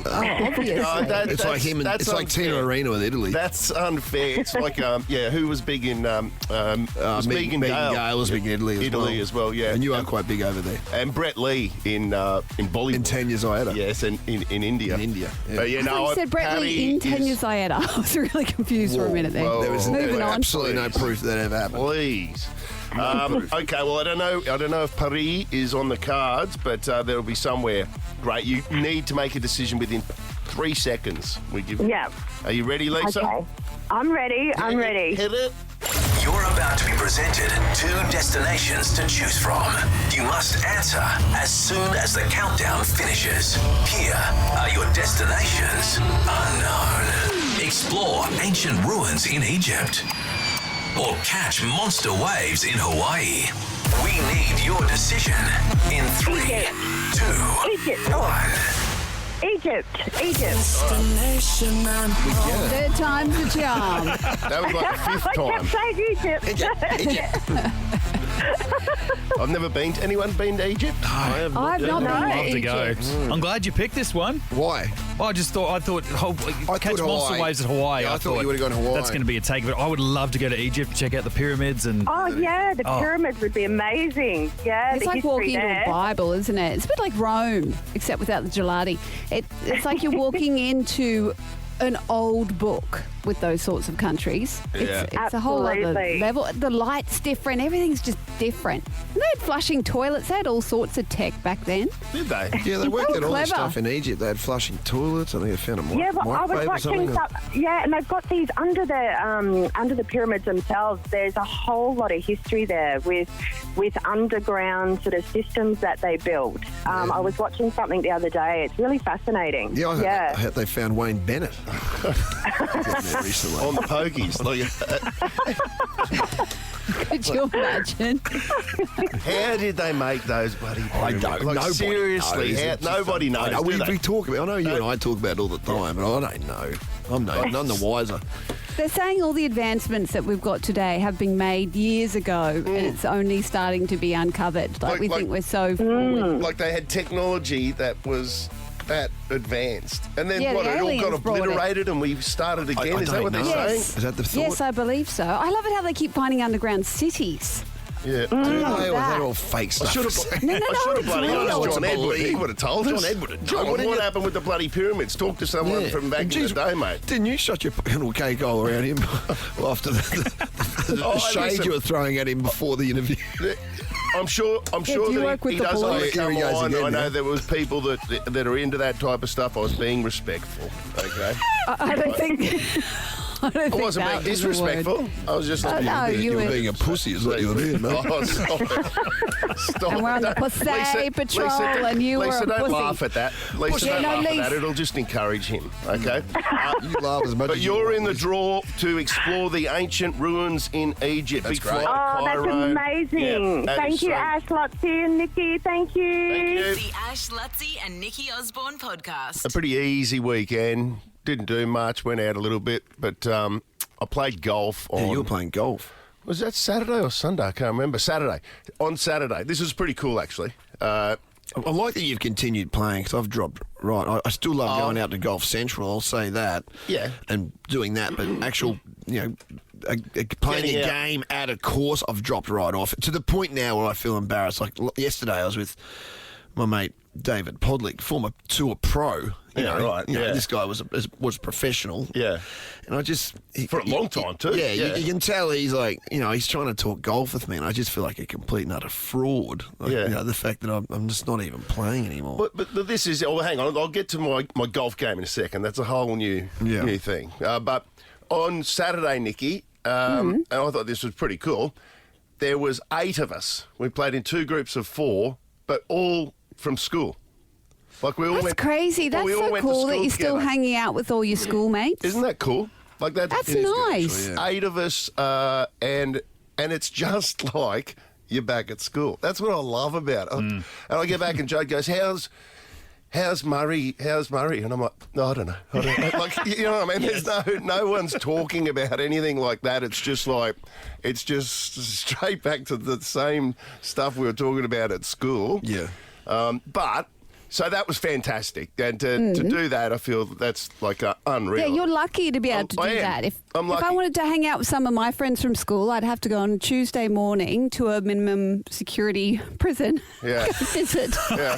Obviously. It's like him. It's like Tina Arena with Italy. That's unfair. It's like who was big in Megan Gale was big in Italy as well. Yeah, and you are quite big over there. And Brett Lee in Bollywood. In Tanya Zayeda. Yes, and in India. Yeah. But You said Brett Lee in Tanya Zayeda. I was really confused for a minute there. There was Moving on. absolutely no proof that ever happened. Please. Okay, well, I don't know if Paris is on the cards, but there'll be somewhere. Great. You need to make a decision within 3 seconds. We give. Yeah. Are you ready, Lisa? Okay. I'm ready. I'm ready. Hit it. You're about to be presented 2 destinations to choose from. You must answer as soon as the countdown finishes. Here are your destinations. Unknown. Explore ancient ruins in Egypt. Or catch monster waves in Hawaii. We need your decision in 3, 2, 1. Egypt. Third time's a charm. That was like the 5th I time. kept saying Egypt. I've never been to anyone been to Egypt. I've not been I'd love to to go. Egypt. I'm glad you picked this one. Why? I thought catch monster Hawaii. waves at Hawaii. Yeah, I thought you would have gone to Hawaii. That's going to be a take, but I would love to go to Egypt, check out the pyramids and. Oh, yeah, the pyramids would be amazing. Yeah, It's the like history walking there. into a Bible, isn't it? It's a bit like Rome, except without the gelati. It's like you're walking into an old book with those sorts of countries. Yeah. It's a whole other Absolutely. level. The light's different. Everything's just different. And they had flushing toilets. They had all sorts of tech back then. Did they? Yeah, they worked out all this clever. stuff in Egypt. They had flushing toilets. I think they found a Yeah, but I was microwave or watching something. and they've got these under the pyramids themselves. There's a whole lot of history there with underground sort of systems that they built. I was watching something the other day. It's really fascinating. Yeah, I heard they found Wayne Bennett recently. On the pokies. Could you imagine? How did they make those bloody pyramids? I don't Like, know. seriously, nobody knows. I know, do we they? talk about. I know you and I talk about it all the time, but I don't know. I'm none the wiser. They're saying all the advancements that we've got today have been made years ago, and it's only starting to be uncovered. Like we think we're so forward. Like they had technology that was that advanced, and then Yeah, what? the It all got aliens brought it. obliterated, and we started again. I Is that don't what they're know. saying? Yes. Is that the thought? Yes, I believe so. I love it how they keep finding underground cities. Yeah. Or is that. that all fake stuff? No, I should have it's bloody real. asked John Edward. He would have told us. John Edward would John, know, what wouldn't you? happened with the bloody pyramids? Talk to someone from back in the day, mate. Didn't you shut your little cake all around him after the shade listen. you were throwing at him before the interview? I'm sure do you that work with he the does police? come Here he goes on. again, I know yeah. there was people that are into that type of stuff. I was being respectful, okay? I don't think. I don't I think wasn't that being was the word. disrespectful. I was just... no, You you were were. being a pussy is what you were doing, mate. Oh, stop it. Stop And we're on the it. pussy patrol, and you were Lisa, a don't pussy. laugh at that. Lisa, Yeah, don't no, laugh at Lisa. that. It'll just encourage him, okay? You laugh as much But as you you're want, in the Liz. draw to explore the ancient ruins in Egypt. That's Big great. flight to Oh, that's Cairo. amazing. Yeah, Thank you, so- Ash, Luttsy and Nikki. Thank you. Thank you. The Ash, Luttsy and Nikki Osborne podcast. A pretty easy weekend. Didn't do much. Went out a little bit, but I played golf on... Yeah, you were playing golf. Was that Saturday or Sunday? I can't remember. Saturday. On Saturday. This was pretty cool, actually. I like that you've continued playing because I've dropped right. I still love going out to Golf Central. I'll say that. Yeah. And doing that, but actual, playing Getting a out. game at a course, I've dropped right off to the point now where I feel embarrassed. Like yesterday, I was with my mate David Podlick, former tour pro. You know, right. You know, Yeah. this guy was professional. Yeah. And I just For a long time too. Yeah, you can tell he's like, he's trying to talk golf with me, and I just feel like a complete and utter fraud. Like, Yeah. the fact that I'm just not even playing anymore. But this is. Oh, hang on. I'll get to my golf game in a second. That's a whole new thing. But on Saturday, Nikki, and I thought this was pretty cool. There was 8 of us. We played in 2 groups of 4, but all from school. Like we all That's went. crazy. That's we all so went to cool that school you're still together. hanging out with all your schoolmates. Isn't that cool? Like That's it is good, nice. actually, 8 of us, and it's just like you're back at school. That's what I love about it. And I get back and Judd goes, How's Murray? And I'm like, no, I don't know. Like, you know what I mean? There's no one's talking about anything like that. It's just straight back to the same stuff we were talking about at school. Yeah. But so that was fantastic, and to do that, I feel that's like unreal. Yeah, you're lucky to be able to do I am. that. If I'm I lucky. wanted to hang out with some of my friends from school, I'd have to go on a Tuesday morning to a minimum security prison. Yeah. Visit. Yeah.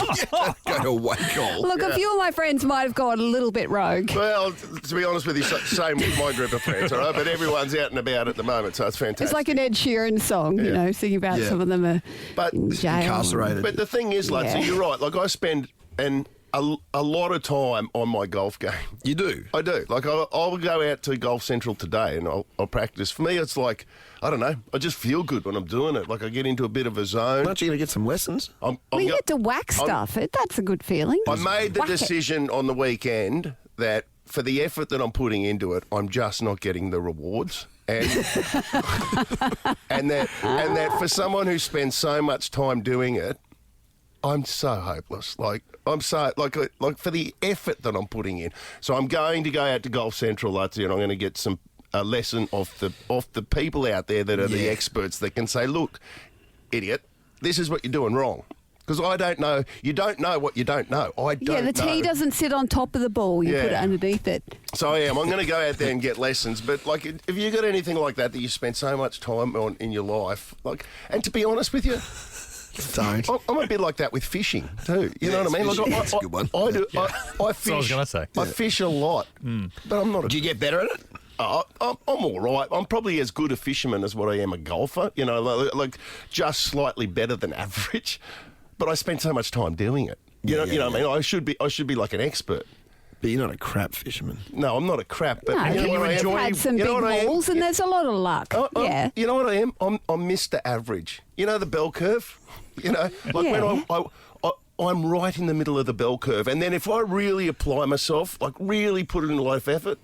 Go to Waco. Look, a few of my friends might have gone a little bit rogue. Well, to be honest with you, same with my group of friends, all right? But everyone's out and about at the moment, so it's fantastic. It's like an Ed Sheeran song, singing about some of them are But in jail. incarcerated. But the thing is, Luttsy, Yeah. you're right. Like, I spend a lot of time on my golf game. You do? I do. Like, I'll go out to Golf Central today and I'll practice. For me, it's like, I don't know, I just feel good when I'm doing it. Like, I get into a bit of a zone. Aren't you going to get some lessons? We get to whack stuff. That's a good feeling. I made the Whack it. decision on the weekend that for the effort that I'm putting into it, I'm just not getting the rewards. And and that for someone who spends so much time doing it, I'm so hopeless. Like, I'm so like for the effort that I'm putting in. So I'm going to go out to Golf Central, Luttsy, and I'm going to get a lesson off the people out there that are the experts that can say, look, idiot, this is what you're doing wrong. Because I don't know. You don't know what you don't know. I don't know. Yeah, the tee doesn't sit on top of the ball. You put it underneath it. So I am. I'm going to go out there and get lessons. But like, if you got anything like that you spend so much time on in your life, like, and to be honest with you, don't. I'm a bit like that with fishing too. You know what I mean? Like, That's a good one. I do. I That's what I was fish. gonna say. I fish a lot, but I'm not. Do you get better at it? I'm all right. I'm probably as good a fisherman as what I am a golfer. You know, like just slightly better than average. But I spend so much time doing it. You know what I mean? I should be like an expert. But you're not a crap fisherman. No, I'm not a crap. But No, you know you've what I am? had some You big know what I am? hauls, and there's a lot of luck. Yeah. You know what I am? I'm Mr. Average. You know the bell curve? You know, like when I'm right in the middle of the bell curve, and then if I really apply myself, like really put in a lot of effort,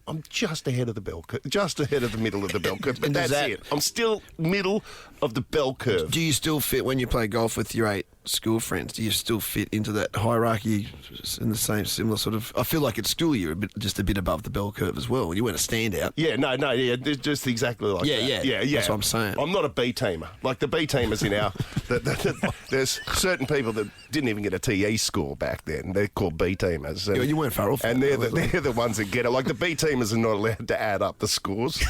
I'm just ahead of the bell curve, just ahead of the middle of the bell curve. But And does that's that- it. I'm still middle of the bell curve. Do you still fit when you play golf with your 8 school friends? Do you still fit into that hierarchy in the same similar sort of? I feel like at school you're just a bit above the bell curve as well. You weren't a standout. Yeah, no, just exactly like that. Yeah. That's what I'm saying. I'm not a B teamer. Like the B teamers in our, there's certain people that didn't even get a TE score back then. They're called B teamers. And, You weren't far off. And that, they're the ones that get it. Like the B teamers are not allowed to add up the scores.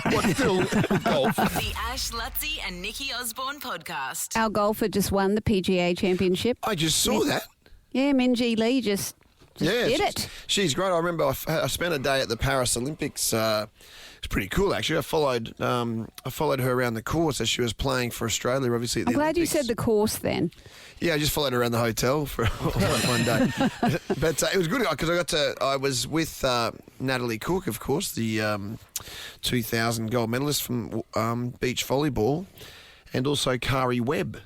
But still, golf. The Ash, Luttsy and Nikki Osborne podcast. Our golfer just won the PGA Championship. I just saw that. Yeah, Minjee Lee just did it. She's great. I remember I spent a day at the Paris Olympics. It's pretty cool, actually. I followed her around the course as she was playing for Australia, obviously. At the I'm glad you Olympics. said the course then. Yeah, I just followed her around the hotel for one day. But it was good because I was with Natalie Cook, of course, the 2000 gold medalist from beach volleyball, and also Kari Webb.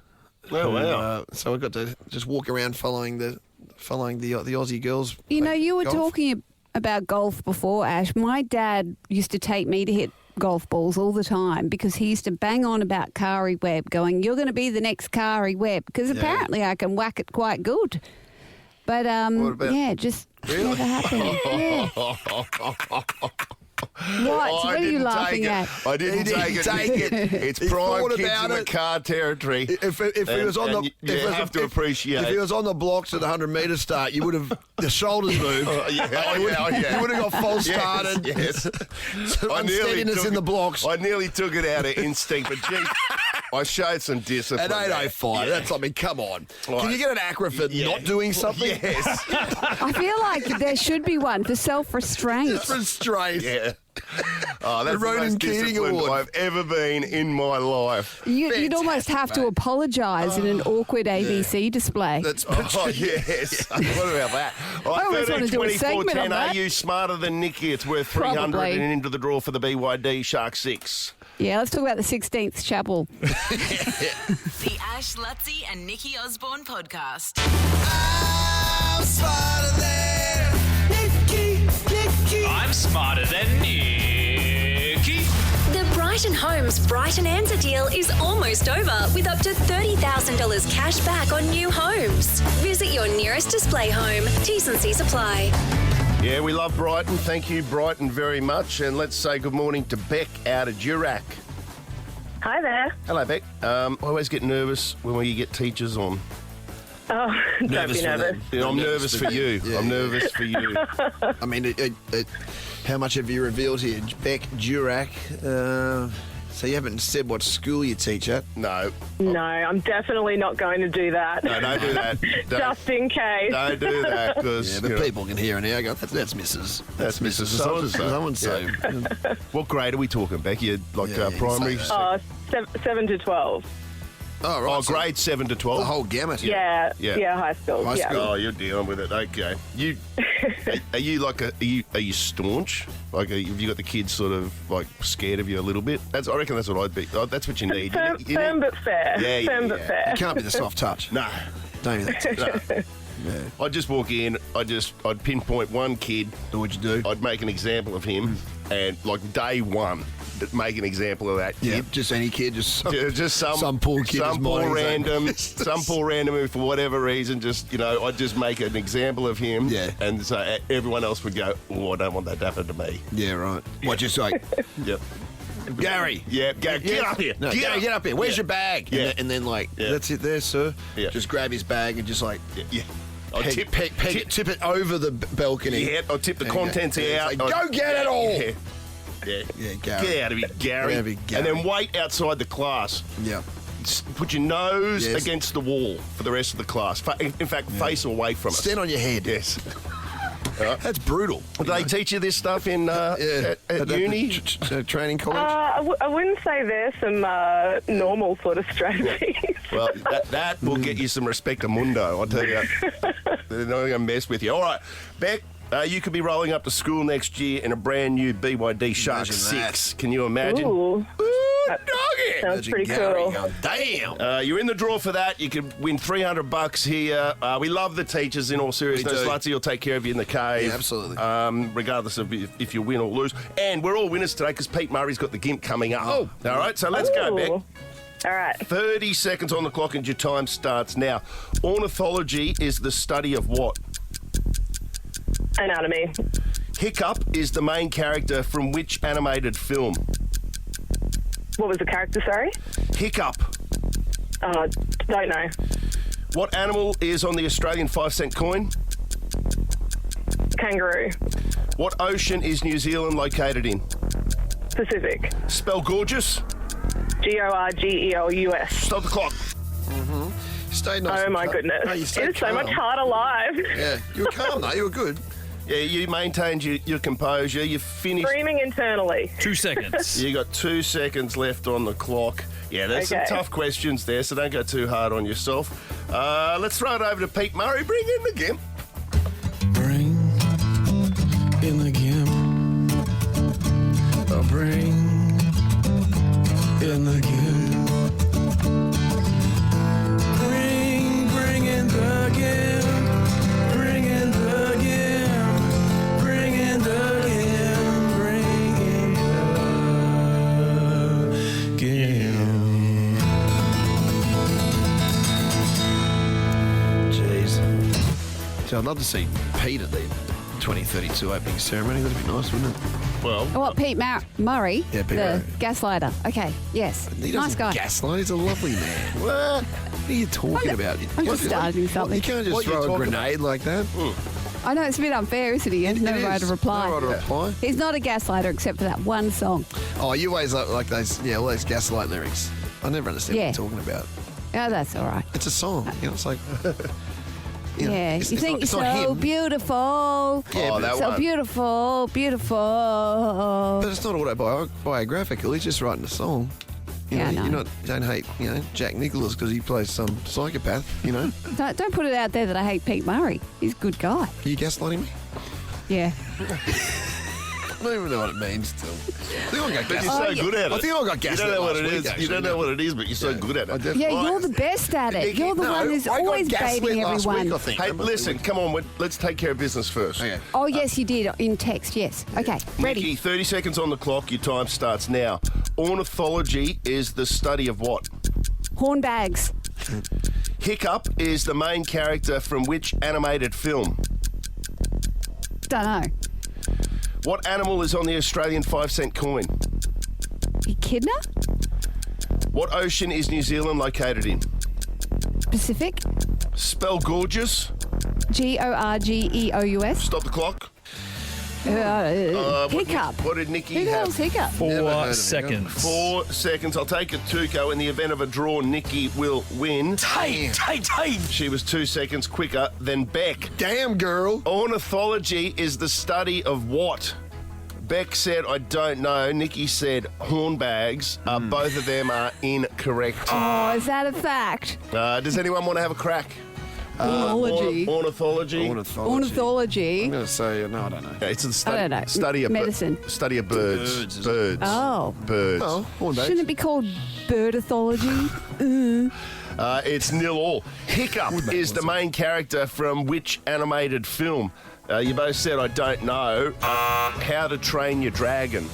Oh, wow. So I got to just walk around following the Aussie girls. You know, play you were golf. talking about golf before, Ash. My dad used to take me to hit golf balls all the time because he used to bang on about Kari Webb, going, "You're going to be the next Kari Webb," because apparently I can whack it quite good. But just never happened. Yeah. What are you laughing at? I didn't take it. It's He prime thought kids about in the it. car territory. If he was on the, you have to appreciate. If he was on the blocks at the 100-metre start, you would have the shoulders moved. You would have got false started. Yes. So unsteadiness in the blocks. I nearly took it out of instinct, but gee, I showed some discipline. At 8:05, that's, I mean, come on. Can you get an ACRA for not doing something? Yes. I feel like there should be one for self-restraint. Restraint. Yeah. Oh, that's the Ronan most Keating disciplined Award. I've ever been in my life. You'd almost have to apologise in an awkward ABC display. That's Oh, yes. What about that? All right, I always want to do a 13, 24, segment 10. on that. Are you smarter than Nikki? It's worth 300 Probably. and into the draw for the BYD Shark 6. Yeah, let's talk about the 16th Chapel. The Ash, Luttsy and Nikki Osborne podcast. I'm smarter than Nikki. I'm smarter than Nikki. The Brighton Homes Brighton Answer deal is almost over with up to $30,000 cash back on new homes. Visit your nearest display home. T&Cs apply. Yeah, we love Brighton. Thank you, Brighton, very much. And let's say good morning to Beck out of Durack. Hi there. Hello, Beck. I always get nervous when we get teachers on. Oh, don't Nervous be for nervous. them. You know, I'm nervous for you. Yeah, I'm yeah. nervous for you. I mean, how much have you revealed here? Beck Durack. So you haven't said what school you teach at? No. No, I'm definitely not going to do that. No, don't do that. Just in case. Don't do that, because Yeah, but people can hear it now. Go, that's Mrs. That's Mrs. So-and-so. So. What grade are we talking, Beck? You like Yeah, you can primary? say that. 7 to 12. Oh, right. Oh, so grade 7 to 12. the whole gamut. Yeah, Yeah. high school. High yeah. school. Oh, you're dealing with it. Okay. You are you like are you staunch? Like, have you got the kids sort of like scared of you a little bit? I reckon that's what I'd be. That's what you need. Firm, You firm need- but fair. Yeah, firm yeah, but yeah. fair. You can't be the soft touch. No. Don't be that touch. No. I'd just walk in. I'd pinpoint one kid. So what'd you do? I'd make an example of him, and like day one, make an example of that Yeah, kid. just any kid, just Some poor kid. some is poor minding his own random, business. some poor random who, for whatever reason, I'd just make an example of him. Yeah. And so everyone else would go, "Oh, I don't want that to happen to me." Yeah, right. What, just like, Yep. Gary. Yeah, get up here. No, Gary, get up here. Where's your bag? Yeah. And then like, Yeah. that's it there, sir. Yeah. Just grab his bag and just like Yeah. I'll tip it over the balcony. Yeah, I'll tip the There you go. contents Yeah, out. it's like, go get it all. Yeah. Yeah. Yeah, Gary. Get out of here, Gary. Get out of here, Gary. And then wait outside the class. Yeah. Put your nose Yes. against the wall for the rest of the class. In fact, face away from us. Stand on your head. Yes. That's brutal. Do they teach you this stuff in at uni? Training college? I wouldn't say there's some normal sort of strategies. Well, that will get you some respect mundo, I'll tell you. They're not going to mess with you. All right, Beck, you could be rolling up to school next year in a brand new BYD Shark Imagine 6. Can you imagine? Ooh. Doggy! Sounds pretty Gary cool. going, damn. You're in the draw for that. You could win $300 here. We love the teachers, in all seriousness. We do. Luttsy will take care of you in the cave. Yeah, absolutely. Regardless of if you win or lose. And we're all winners today because Pete Murray's got the gimp coming up. Oh. All right, so let's go, Beck. Ooh. All right. 30 seconds on the clock and your time starts now. Ornithology is the study of what? Anatomy. Hiccup is the main character from which animated film? What was the character, sorry? Hiccup. Don't know. What animal is on the Australian 5-cent coin? Kangaroo. What ocean is New Zealand located in? Pacific. Spell gorgeous. Gorgeous. Stop the clock. Stay nice. Oh and my calm. goodness. No, you stayed It's so much calm. harder live. Yeah, you were calm though. You were good. Yeah, you maintained your composure. You finished. Screaming internally. 2 seconds. You got 2 seconds left on the clock. Yeah, there's Okay. some tough questions there, so don't go too hard on yourself. Let's throw it over to Pete Murray. Bring in the gimp. Bring in the gimp. Oh, bring in the gimp. Bring in the gimp. Bring in the gimp. Bring in the gimp. Bring in the gimp. Jeez. So I'd love to see Pete at the 2032 opening ceremony. That'd be nice, wouldn't it? Well, Oh, what, Pete Murray? Yeah, Pete the Murray. gaslighter. Okay, yes. He Nice doesn't guy. gaslight. He's a lovely man. What are you talking about? I'm just starting something. You can't just What you throw a talking grenade like that. I know it's a bit unfair, isn't he? He has no It right is. to reply. No right to reply. He's not a gaslighter except for that one song. Oh, you always like those, all those gaslight lyrics. I never understand what you're talking about. Oh, that's all right. It's a song. It's like... You think it's so not him. beautiful. Yeah, that so one. beautiful. But it's not autobiographical. He's just writing a song. You don't hate, Jack Nicklaus because he plays some psychopath, Don't put it out there that I hate Pete Murray. He's a good guy. Are you gaslighting me? Yeah. I don't even know what it means still. I think I got But you're so good at it. I think I got gaslit. You don't know what it last is. week, You don't know what it is, but you're so good at it. Yeah, you're the best at it. Nikki, You're the one who's I got always gaslit baiting last everyone. week, I think. Hey, listen, come on. Let's take care of business first. Okay. Oh, yes, you did in text, yes. Okay, ready. Nikki, 30 seconds on the clock. Your time starts now. Ornithology is the study of what? Hornbags. Hiccup is the main character from which animated film? Don't know. What animal is on the Australian 5-cent coin? Echidna? What ocean is New Zealand located in? Pacific? Spell gorgeous. Gorgeous. Stop the clock. Hiccup. What did Nikki Who the have? hell's Hiccup? 4 seconds. 4 seconds. I'll take it, Tuco. In the event of a draw, Nikki will win. Hey. She was 2 seconds quicker than Beck. Damn, girl. Ornithology is the study of what? Beck said, I don't know. Nikki said, hornbags. Both of them are incorrect. Oh, is that a fact? Does anyone want to have a crack? Ornithology. Ornithology. Ornithology. I'm going to say, no, I don't know. It's a I don't know. study of Medicine. Study of birds. Birds. Oh. Birds. Oh, hornbags. Shouldn't it be called birdithology? It's 0-0. Hiccup is the main character from which animated film? You both said, I don't know. How to Train Your Dragon.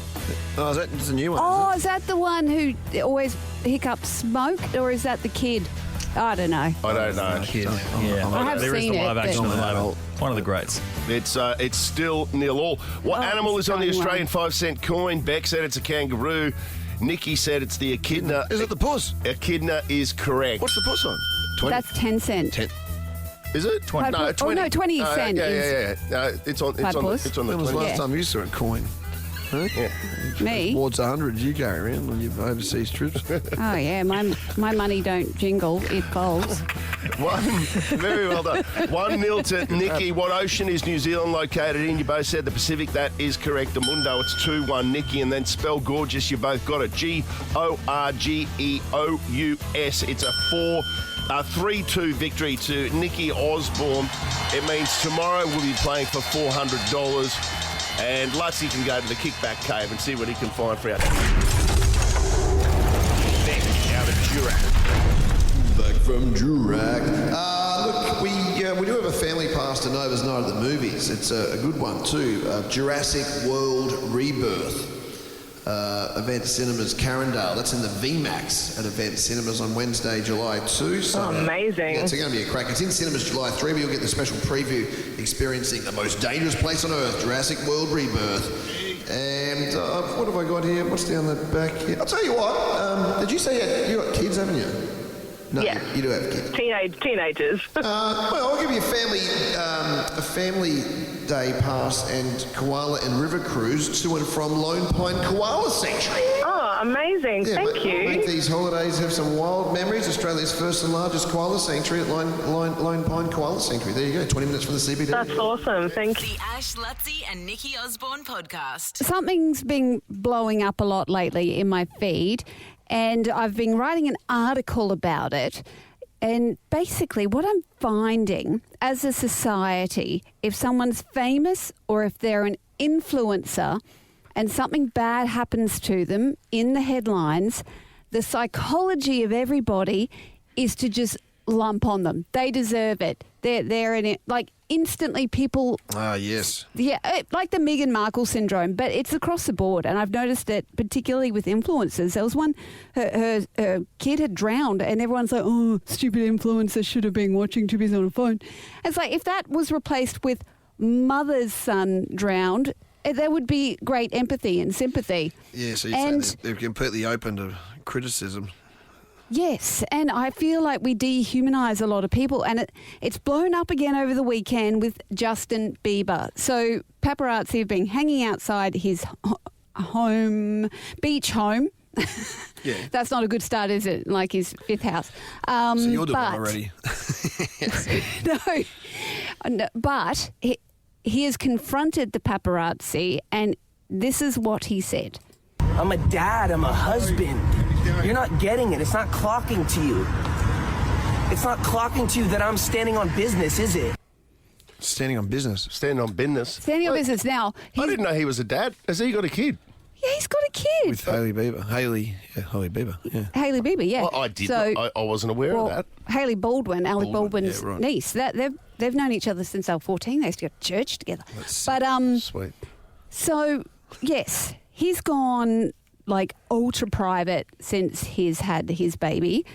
Oh, it's a new one. Oh, is that the one who always Hiccup smoked, or is that the kid? I don't know. I don't know. Kid. Yeah, I have there is seen the it, live action but- at the moment. One of the greats. It's still 0-0. What Oh, animal it's is on the going Australian 5-cent coin? Beck said it's a kangaroo. Nikki said it's the echidna. Is it the puss? Echidna is correct. What's the puss on? 20. That's 10 cent. Is it? 20. No, Oh, 20. no, 20 cent Yeah, is- No, it's on Platypus? the When was the 20. last time you saw a coin? Huh? Yeah. Me? Towards 100 you carry around on your overseas trips. Oh, yeah, my money don't jingle, it folds. Very well done. 1-0 to Nikki. What ocean is New Zealand located in? You both said the Pacific. That is correct. Amundo, it's 2-1, Nikki. And then spell gorgeous. You both got it. Gorgeous. It's a 3-2 victory to Nikki Osborne. It means tomorrow we'll be playing for $400. And Luttsy can go to the kickback cave and see what he can find for you. Beck out of Durack. Back from Durack. Look, we do have a family pass to Nova's Night at the Movies. It's a good one too. Jurassic World Rebirth. Event Cinemas Carindale. That's in the VMAX at Event Cinemas on Wednesday, July 2. So, amazing. Yeah, it's going to be a crack. It's in cinemas July 3, but you'll get the special preview experiencing the most dangerous place on Earth, Jurassic World Rebirth. And what have I got here? What's down the back here? I'll tell you what. Did you say you got kids, haven't you? No, Yeah. you do have kids. Teenagers. Well, I'll give you a family day pass and koala and river cruise to and from Lone Pine Koala Sanctuary. Oh, amazing. Yeah, Thank you. Make these holidays have some wild memories. Australia's first and largest koala sanctuary at Lone Pine Koala Sanctuary. There you go, 20 minutes from the CBD. That's awesome. Thank you. The Ash, Luttsy and Nikki Osborne podcast. Something's been blowing up a lot lately in my feed, and I've been writing an article about it. And basically what I'm finding as a society, if someone's famous or if they're an influencer and something bad happens to them in the headlines, the psychology of everybody is to just lump on them. They deserve it. They're in it. Like instantly people... Ah, yes. Yeah, like the Meghan Markle syndrome, but it's across the board. And I've noticed it particularly with influencers. There was one, her kid had drowned and everyone's like, oh, stupid influencer should have been watching too busy on a phone. It's like if that was replaced with mother's son drowned, there would be great empathy and sympathy. Yeah, so you're saying they're completely open to criticism. Yes, and I feel like we dehumanise a lot of people, and it's blown up again over the weekend with Justin Bieber. So paparazzi have been hanging outside his beach home Yeah. That's not a good start, is it? Like his fifth house. So you're doing but- it already. No, but he has confronted the paparazzi, and this is what he said. I'm a dad. I'm a husband. You're not getting it. It's not clocking to you. It's not clocking to you that I'm standing on business, is it? Standing on business. Standing on business. Standing on business now. I didn't know he was a dad. Has he got a kid? Yeah, he's got a kid. With Hailey Bieber. Hailey Bieber, yeah. Hailey Bieber, yeah. Well, I did. So, I wasn't aware of that. Hailey Baldwin, Alec Baldwin's yeah, right. niece. They've known each other since they were 14. They used to go to church together. Sweet. So, yes, he's gone like ultra private since he's had his baby.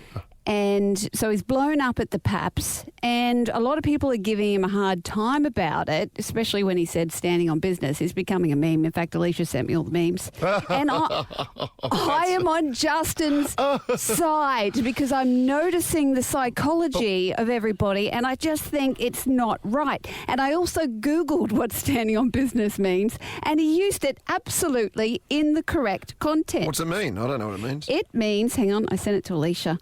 And so he's blown up at the Paps, and a lot of people are giving him a hard time about it, especially when he said standing on business. He's becoming a meme. In fact, Alicia sent me all the memes. And I am on Justin's side because I'm noticing the psychology of everybody, and I just think it's not right. And I also Googled what standing on business means, and he used it absolutely in the correct context. What's it mean? I don't know what it means. It means, hang on, I sent it to Alicia.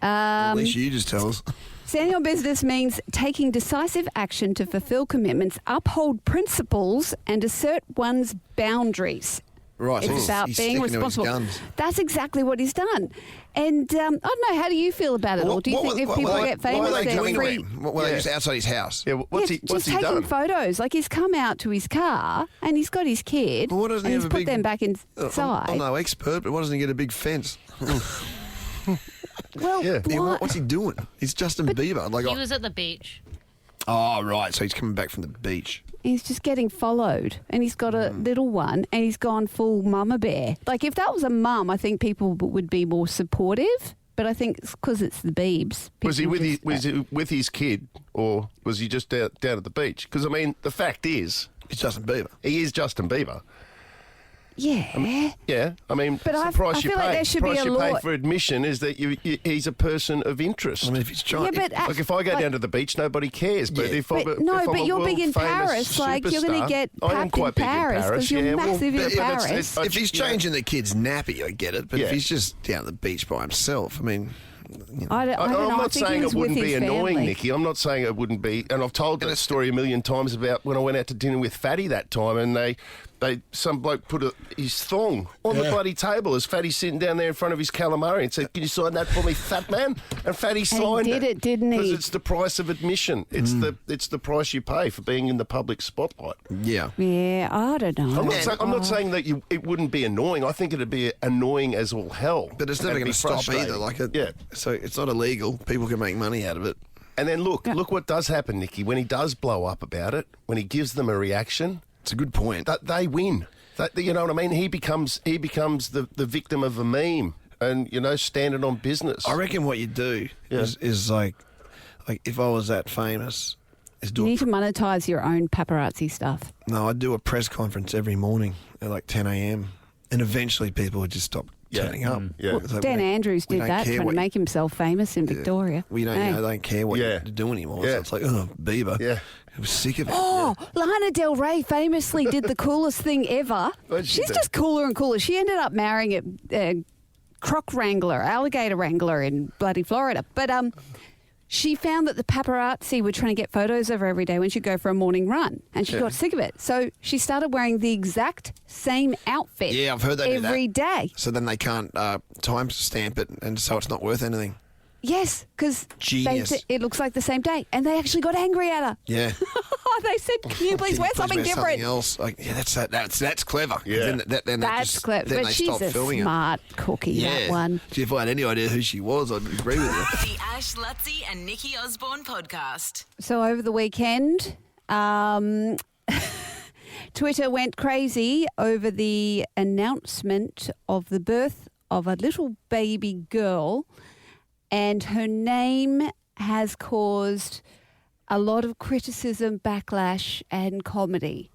Alicia, you just tell us. Standing on business means taking decisive action to fulfill commitments, uphold principles, and assert one's boundaries. Right, so It's about he's being sticking to his responsible. guns. That's exactly what he's done. And I don't know, how do you feel about it all? Do you think if people get famous, what were they they're doing to free? him? What were they just outside his house? Yeah, what's Just he taking done? photos. Like he's come out to his car and he's got his kid Well, what doesn't and he he's have a put big- them back inside. I'm no expert, but why doesn't he get a big fence? Well, Yeah, what? what's he doing? He's Justin Bieber. Like, He was at the beach. oh, right. So he's coming back from the beach. He's just getting followed, and he's got a little one, and he's gone full mama bear. Like, if that was a mum, I think people would be more supportive, but I think it's because it's the Biebs. Was he People with just- he with his kid, or was he just down at the beach? Because I mean, the fact is, It's Justin Bieber. he is Justin Bieber. Yeah. Yeah, I mean, But it's I the price you feel like pay. there should be price a you pay law- for admission is that he's a person of interest. I mean, if he's trying... Yeah, but like if I go like- down to the beach, nobody cares. But Yeah. if I'm But a, no, if I'm but a you're big in world-famous Paris. Like, you're going superstar- to get I am papped quite in big Paris because you're yeah, well, massive in but- yeah, that's- Paris. I- If he's yeah. changing the kid's nappy, I get it. But if Yeah. he's just down at the beach by himself, I mean... You know. I don't I'm know. I not think he saying was it wouldn't with be his annoying, family. Nikki. I'm not saying it wouldn't be. And I've told that story a million times about when I went out to dinner with Fatty that time, and some bloke put his thong on the bloody table as Fatty's sitting down there in front of his calamari and said, "Can you sign that for me, fat man?" And Fatty signed did it, didn't he? Because it's the price of admission. It's the price you pay for being in the public spotlight. Yeah. Yeah, I don't know. I'm not saying that it wouldn't be annoying. I think it'd be annoying as all hell. But it's never It'd going be to stop frustrating. either. Yeah. So it's not illegal. People can make money out of it. And then look what does happen, Nikki. When he does blow up about it, when he gives them a reaction, It's a good point. that they win. You know what I mean? He becomes the victim of a meme, and standing on business. I reckon what you do is like if I was that famous, is You do need to monetize your own paparazzi stuff. I'd do a press conference every morning at like 10 a.m. and eventually people would just stop turning up. Yeah. Well, it's like, Dan we Andrews we did don't that, care trying to what make himself famous in Victoria. We don't, Hey. they don't care what Yeah. you do anymore. Yeah. So it's like, oh, Bieber. Yeah. I was sick of it. Oh, Lana Del Rey famously did the coolest thing ever. What'd she She's do? just cooler and cooler. She ended up marrying a croc wrangler, alligator wrangler in bloody Florida. But she found that the paparazzi were trying to get photos of her every day when she'd go for a morning run, and she got sick of it. So she started wearing the exact same outfit Yeah, I've heard they do that. every day. So then they can't time stamp it, and so it's not worth anything. Yes, because Genius. it looks like the same day. And they actually got angry at her. Yeah. They said, can you please wear something different? Something else. Like, yeah, that's clever. 'Cause Yeah. Then That's clever. Then But they she's stop a filming smart cookie, it. that one. If I had any idea who she was, I'd agree with you. The Ash, Luttsy and Nikki Osborne podcast. So over the weekend, Twitter went crazy over the announcement of the birth of a little baby girl, and her name has caused a lot of criticism, backlash, and comedy.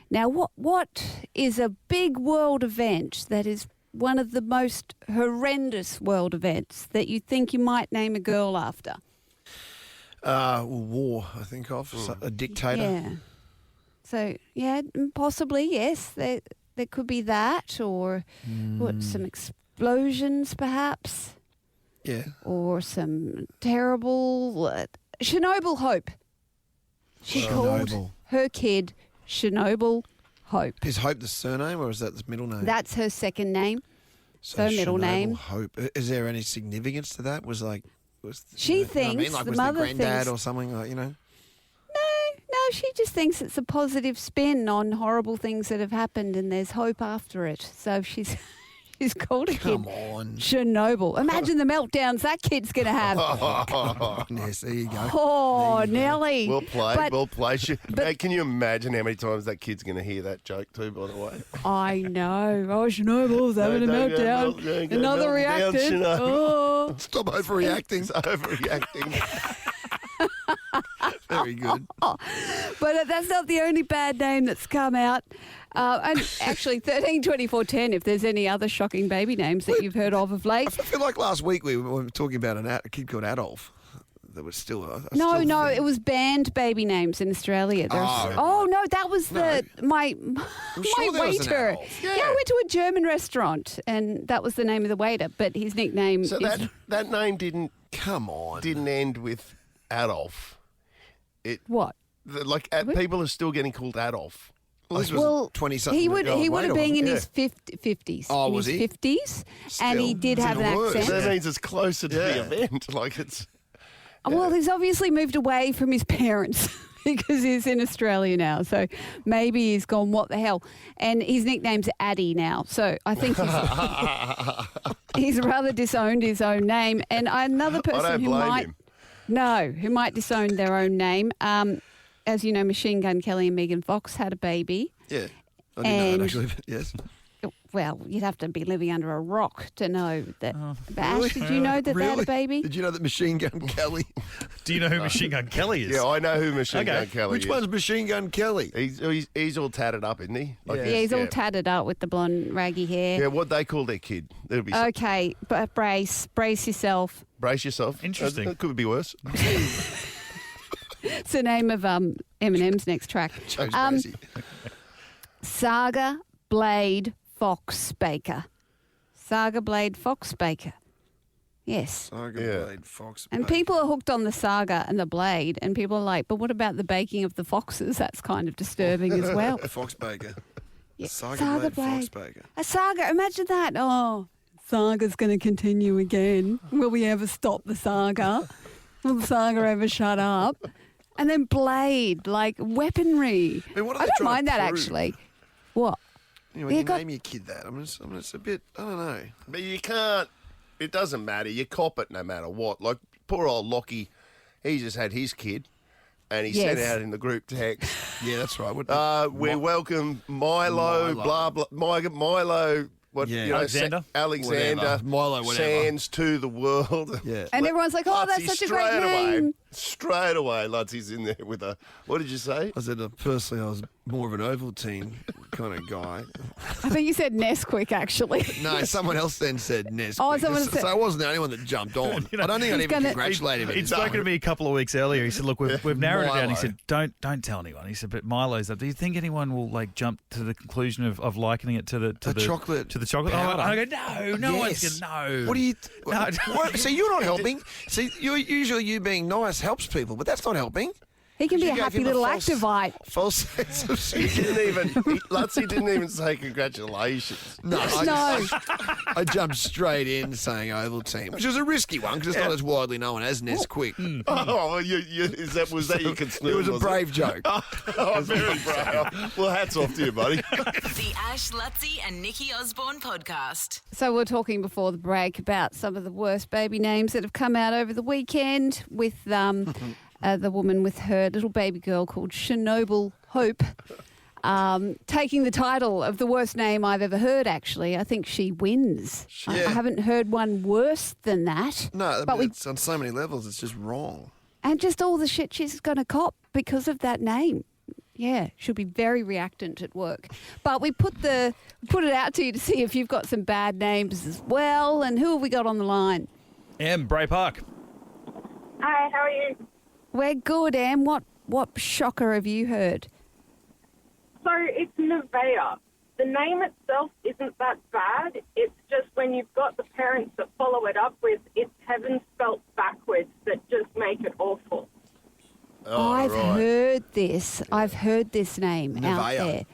Now, what is a big world event that is one of the most horrendous world events that you think you might name a girl after? War, I think of. So, a dictator. Yeah. So, yeah, possibly, yes. There could be that, or some explosions, perhaps, Yeah. or some terrible Chernobyl Hope. She called Chernobyl. her kid Chernobyl Hope. Is Hope the surname or is that the middle name? That's her second name. So her middle Chernobyl name. Hope. Is there any significance to that? She you know what I mean? thinks Like, the was mother the granddad thinks- or something like, you know? No, she just thinks it's a positive spin on horrible things that have happened, and there's hope after it. So she's called a Come kid on. Chernobyl. Imagine the meltdowns that kid's going to have. Yes, there you go. Oh, Nelly. Well played, well played. but- Hey, can you imagine how many times that kid's going to hear that joke too, by the way? I know. Oh, Chernobyl was having a meltdown. Another reacted. Oh. Stop overreacting. It's overreacting. Very good. But that's not the only bad name that's come out. And actually, 132410, if there's any other shocking baby names that you've heard of late. I feel like last week we were talking about a kid called Adolf. That was still No, it was banned baby names in Australia. No, that was my sure there was an waiter. Adolf. Yeah, I went to a German restaurant, and that was the name of the waiter. But his nickname So is that name didn't end with Adolf. what? People are still getting called Adolf. Well, this was 20-something. he would have been in his 50s. Oh, in was his he? 50s, and he did It's have an even worse. accent. That means it's closer to the event. Like it's. Well, he's obviously moved away from his parents because he's in Australia now. So maybe he's gone, what the hell? And his nickname's Addy now. So I think he's rather disowned his own name. And another person who might disown their own name. As you know, Machine Gun Kelly and Megan Fox had a baby. Yeah. I didn't know that actually, but yes. Well, you'd have to be living under a rock to know that. But Ash, did you know that they had a baby? Did you know that Machine Gun Kelly? Do you know who Machine Gun Kelly is? Yeah, I know who Machine Gun Kelly Which is. one's Machine Gun Kelly? He's all tatted up, isn't he? Yeah, he's all tatted up with the blonde, raggy hair. Yeah, what they call their kid. It'll be Okay, but brace yourself. Brace yourself. Interesting. It could be worse. It's the name of Eminem's next track. Saga Blade Fox Baker. Saga Blade Fox Baker. Yes. Saga Blade Fox And Baker. people are hooked on the saga and the blade, and people are like, but what about the baking of the foxes? That's kind of disturbing as well. Fox Baker. Yeah. Saga Blade Fox Baker. A saga, imagine that. Oh, saga's going to continue again. Will we ever stop the saga? Will the saga ever shut up? And then blade, like weaponry. I mean, what are I they don't trying mind to that prove? actually. What? You know, when you name your kid that, it's a bit, I don't know. But you can't. It doesn't matter. You cop it no matter what. Like poor old Lockie, he just had his kid, and he sent out in the group text. Yeah, that's right. We welcome Milo, blah blah, Milo. What? Yeah. You know, Alexander? Alexander, Whatever. Milo, whatever. Sands to the world. Yeah. And everyone's like, oh, that's Luttsy, such a great straight name. away, straight away, Luttsy's in there with a. What did you say? I said, personally, I was more of an Ovaltine kind of guy. I think you said Nesquik, actually. No, someone else then said Nesquik. Oh, someone said- So I wasn't the only one that jumped on. I don't think I'd even congratulate him. He'd spoken to me a couple of weeks earlier. He said, look, we've narrowed it down. He Milo. said, don't tell anyone. He said, but Milo's up. Do you think anyone will like jump to the conclusion of likening it to the chocolate to the chocolate? powder. I go, no one's Yes. going to know. What do you... No. What? See, you're not helping. See, usually you being nice helps people, but that's not helping. He can be You a gave happy him little false- activite. False sense of He security. Luttsy didn't even say congratulations. No, No. I jumped straight in saying Ovaltine, which was a risky one because it's not as widely known as Nesquik. Oh, well, was that your concern? It was a was brave joke. Oh, very brave. Well, hats off to you, buddy. The Ash, Luttsy and Nikki Osborne podcast. So we were talking before the break about some of the worst baby names that have come out over the weekend with the woman with her little baby girl called Chernobyl Hope taking the title of the worst name I've ever heard, actually. I think she wins. I haven't heard one worse than that. No, but it's on so many levels, it's just wrong. And just all the shit she's going to cop because of that name. Yeah, she'll be very reactant at work. But we put it out to you to see if you've got some bad names as well. And who have we got on the line? Bray Park. Hi, how are you? We're good, Em. What shocker have you heard? So it's Nevaeh. the name itself isn't that bad. It's just when you've got the parents that follow it up with "it's heaven spelt backwards" that just make it awful. Oh, I've right. heard this. I've heard this name out Nevaeh. there.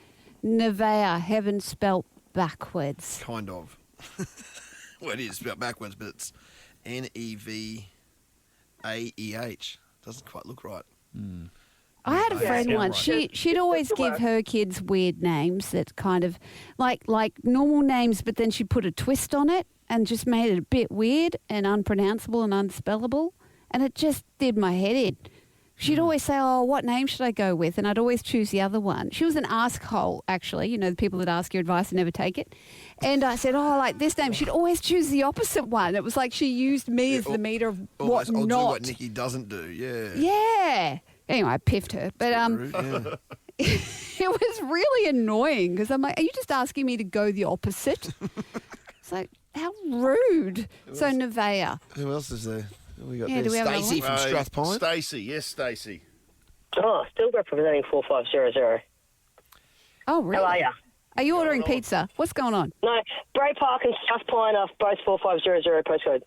Nevaeh, heaven spelt backwards. Kind of. Well, it is spelled backwards, but it's Nevaeh. Doesn't quite look right. I had a Yeah, friend sound once. right. She'd always give her kids weird names that kind of like normal names, but then she'd put a twist on it and just made it a bit weird and unpronounceable and unspellable, and it just did my head in. She'd always say, "Oh, what name should I go with?" And I'd always choose the other one. She was an ask-hole, actually. You know, the people that ask your advice and never take it. And I said, "Oh, I like this name." She'd always choose the opposite one. It was like she used me as the meter of what Almost, I'll do not. what Nikki doesn't do, yeah. Yeah. Anyway, I piffed her. But Yeah. it was really annoying because I'm like, "Are you just asking me to go the opposite?" It's like, how rude. So Nevaeh. Who else is there? Who we got Yeah, there? do we have Stacey another from Strathpine. Stacey, yes, Stacey. Oh, still representing 4500. Oh, really? How are you? Are you ordering pizza? What's going on? No, Bray Park and Strathpine are both 4500 postcode.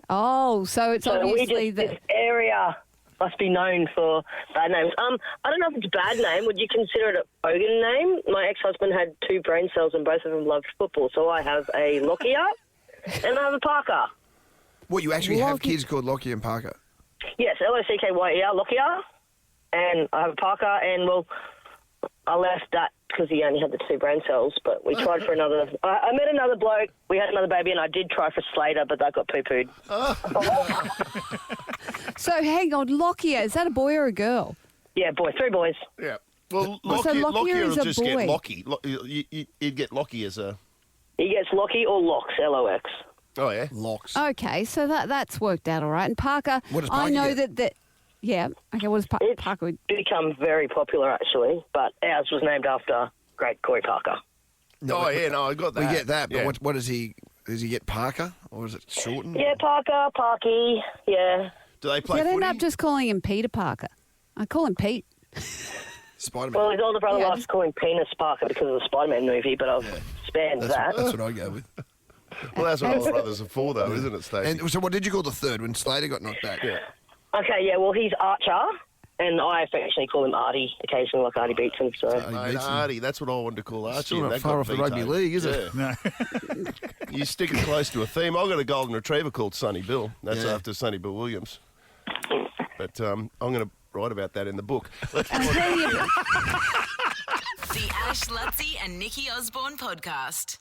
Oh, so it's obviously this area must be known for bad names. I don't know if it's a bad name. Would you consider it a bogan name? My ex-husband had 2 brain cells and both of them loved football, so I have a Lockyer and I have a Parker. What, you actually have kids called Lockie and Parker? Yes, Lockyer, Lockyer, and I have a Parker, and well, I left that because he only had the 2 brain cells, but we tried for another. I met another bloke, we had another baby, and I did try for Slater, but that got poo-pooed. So hang on, Lockyer, is that a boy or a girl? Yeah, boy, 3 boys. Yeah. Well, So Lockyer Lockyer is will a just boy. get Lockie. You'd get Lockie as a... He gets Lockie or Locks, L-O-X. Oh, yeah? Locks. Okay, so that's worked out all right. And Parker, What does I Parker know get? that. Yeah. Okay, what does Parker? Become very popular, actually, but ours was named after great Corey Parker. Oh, yeah, no, I got that. We get that, but Yeah. what does he... Does he get Parker, or is it shortened? Yeah, Parker, Parky, yeah. Do they See, I'd end up just calling him Peter Parker. I call him Pete. Spider-Man. Well, his older brother Yeah, likes to call him Penis Parker because of the Spider-Man movie, but I've spanned that. That's what I go with. Well, that's what all brothers are for, though, isn't it, Stacey? And so what did you call the third when Slater got knocked back? Yeah. Okay, yeah, well, he's Archer, and I affectionately call him Artie occasionally, like Artie beats him, so... Mate, Artie, that's what I wanted to call Archie. Still not and that far got off the rugby vetoed. league, is it? Yeah. You stick it close to a theme. I've got a golden retriever called Sonny Bill. That's after Sonny Bill Williams. But I'm going to write about that in the book. Let's The Ash, Luttsy and Nikki Osborne podcast.